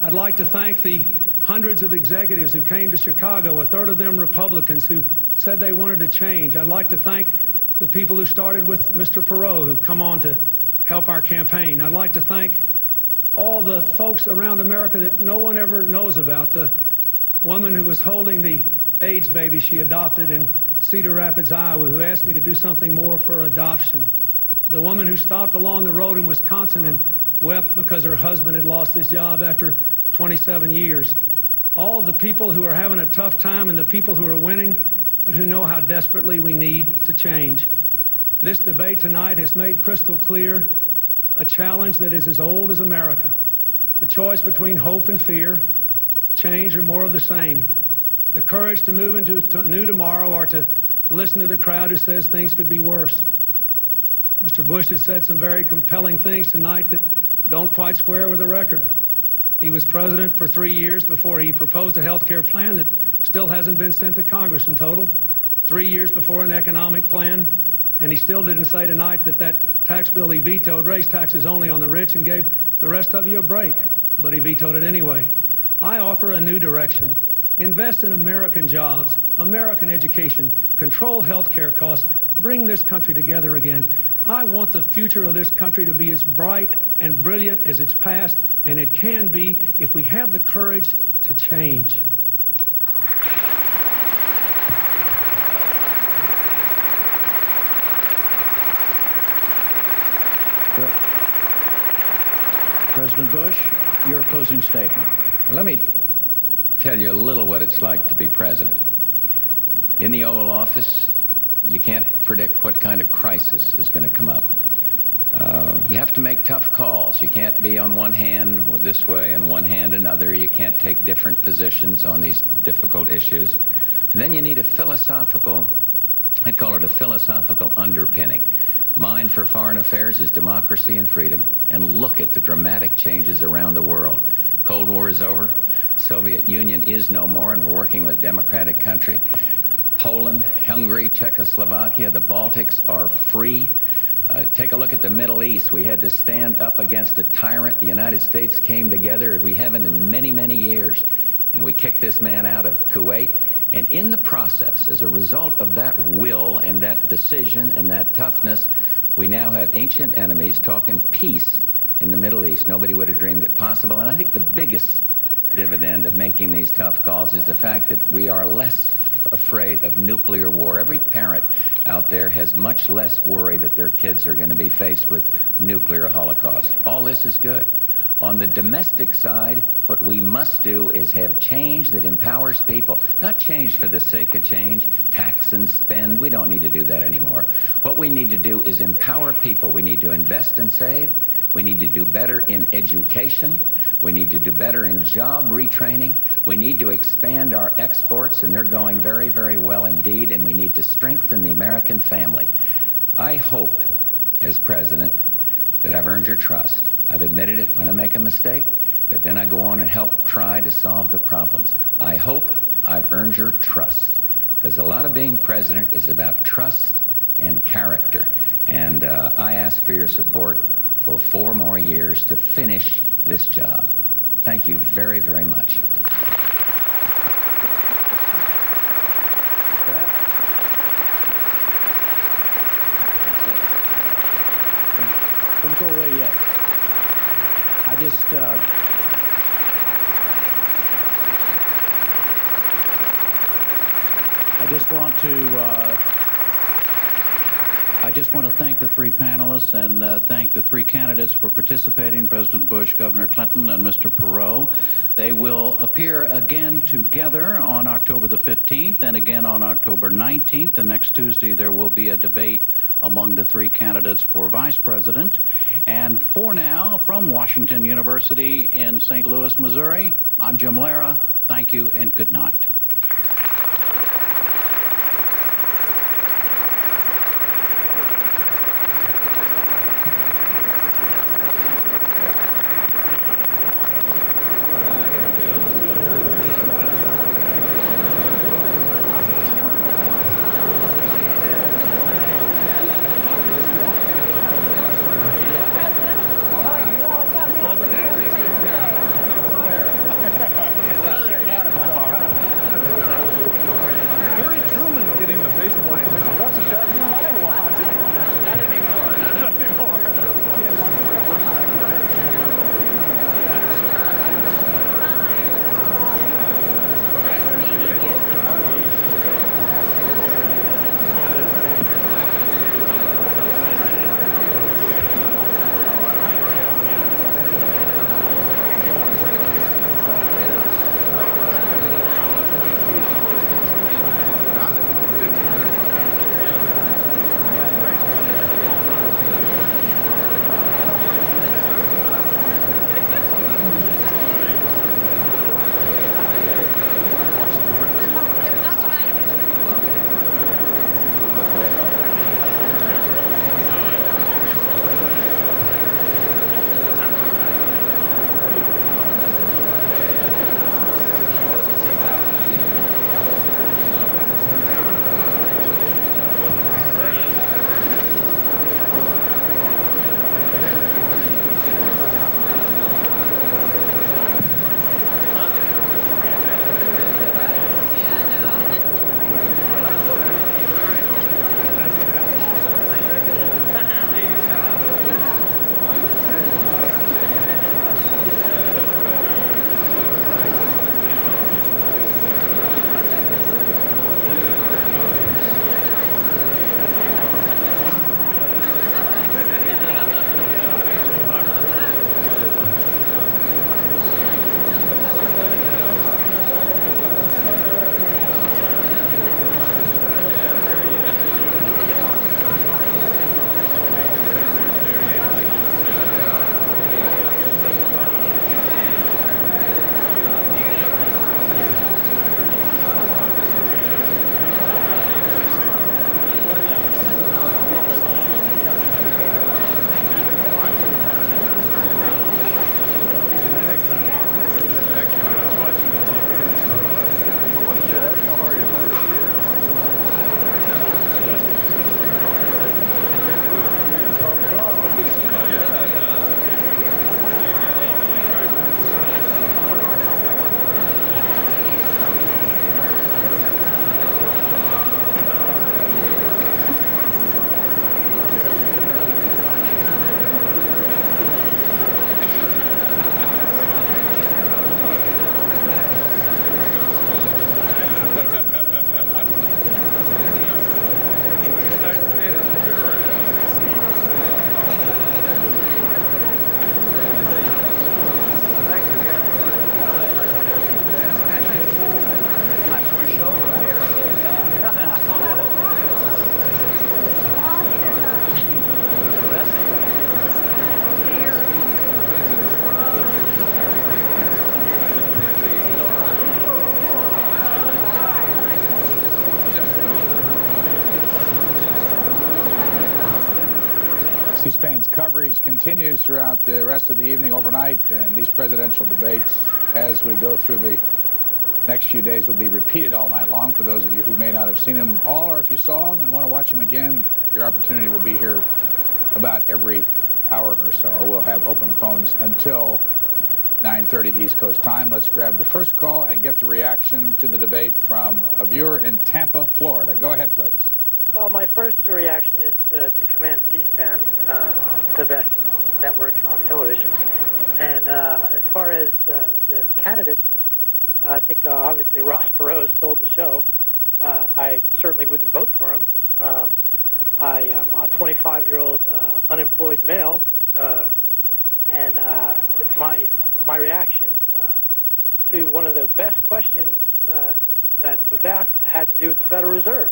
I'd like to thank the hundreds of executives who came to Chicago, 1/3 of them Republicans, who said they wanted to change. I'd like to thank the people who started with Mr. Perot, who've come on to help our campaign. I'd like to thank all the folks around America that no one ever knows about. The woman who was holding the AIDS baby she adopted in Cedar Rapids, Iowa, who asked me to do something more for adoption. The woman who stopped along the road in Wisconsin and wept because her husband had lost his job after 27 years. All the people who are having a tough time and the people who are winning, but who know how desperately we need to change. This debate tonight has made crystal clear a challenge that is as old as America. The choice between hope and fear, change or more of the same. The courage to move into a new tomorrow or to listen to the crowd who says things could be worse. Mr. Bush has said some very compelling things tonight that don't quite square with the record. He was president for 3 years before he proposed a health care plan that still hasn't been sent to Congress in total. 3 years before an economic plan, and he still didn't say tonight that that tax bill he vetoed raised taxes only on the rich and gave the rest of you a break, but he vetoed it anyway. I offer a new direction. Invest in American jobs, American education, control health care costs, bring this country together again. I want the future of this country to be as bright and brilliant as its past, and it can be if we have the courage to change. President Bush, your closing statement. Well, let me tell you a little what it's like to be president. In the Oval Office, you can't predict what kind of crisis is going to come up. You have to make tough calls. You can't be on one hand this way and one hand another. You can't take different positions on these difficult issues. And then you need a philosophical, I'd call it a philosophical underpinning. Mine for foreign affairs is democracy and freedom. And look at the dramatic changes around the world. Cold War is over. Soviet Union is no more, and we're working with a democratic country. Poland, Hungary, Czechoslovakia, the Baltics are free. Take a look at the Middle East. We had to stand up against a tyrant. The United States came together. We haven't in many, many years. And we kicked this man out of Kuwait. And in the process, as a result of that will and that decision and that toughness, we now have ancient enemies talking peace in the Middle East. Nobody would have dreamed it possible. And I think the biggest dividend of making these tough calls is the fact that we are less afraid of nuclear war. Every parent out there has much less worry that their kids are going to be faced with nuclear holocaust. All this is good. On the domestic side, what we must do is have change that empowers people. Not change for the sake of change, tax and spend. We don't need to do that anymore. What we need to do is empower people. We need to invest and save. We need to do better in education. We need to do better in job retraining. We need to expand our exports, and they're going very, very well indeed, and we need to strengthen the American family. I hope, as president, that I've earned your trust. I've admitted it when I make a mistake, but then I go on and help try to solve the problems. I hope I've earned your trust, because a lot of being president is about trust and character. And I ask for your support for 4 more years to finish this job. Thank you very, very much. Don't go away yet. I just want to thank the three panelists and thank the three candidates for participating, President Bush, Governor Clinton, and Mr. Perot. They will appear again together on October the 15th and again on October 19th. The next Tuesday there will be a debate among the three candidates for vice president. And for now, from Washington University in St. Louis, Missouri, I'm Jim Lara. Thank you and good night. C-SPAN's coverage continues throughout the rest of the evening, overnight, and these presidential debates, as we go through the next few days, will be repeated all night long for those of you who may not have seen them all, or if you saw them and want to watch them again, your opportunity will be here about every hour or so. We'll have open phones until 9:30 East Coast time. Let's grab the first call and get the reaction to the debate from a viewer in Tampa, Florida. Go ahead, please. Well, my first reaction is to commend C-SPAN, the best network on television. And as far as the candidates, I think obviously Ross Perot stole the show. I certainly wouldn't vote for him. I am a 25-year-old unemployed male, and my reaction to one of the best questions that was asked had to do with the Federal Reserve.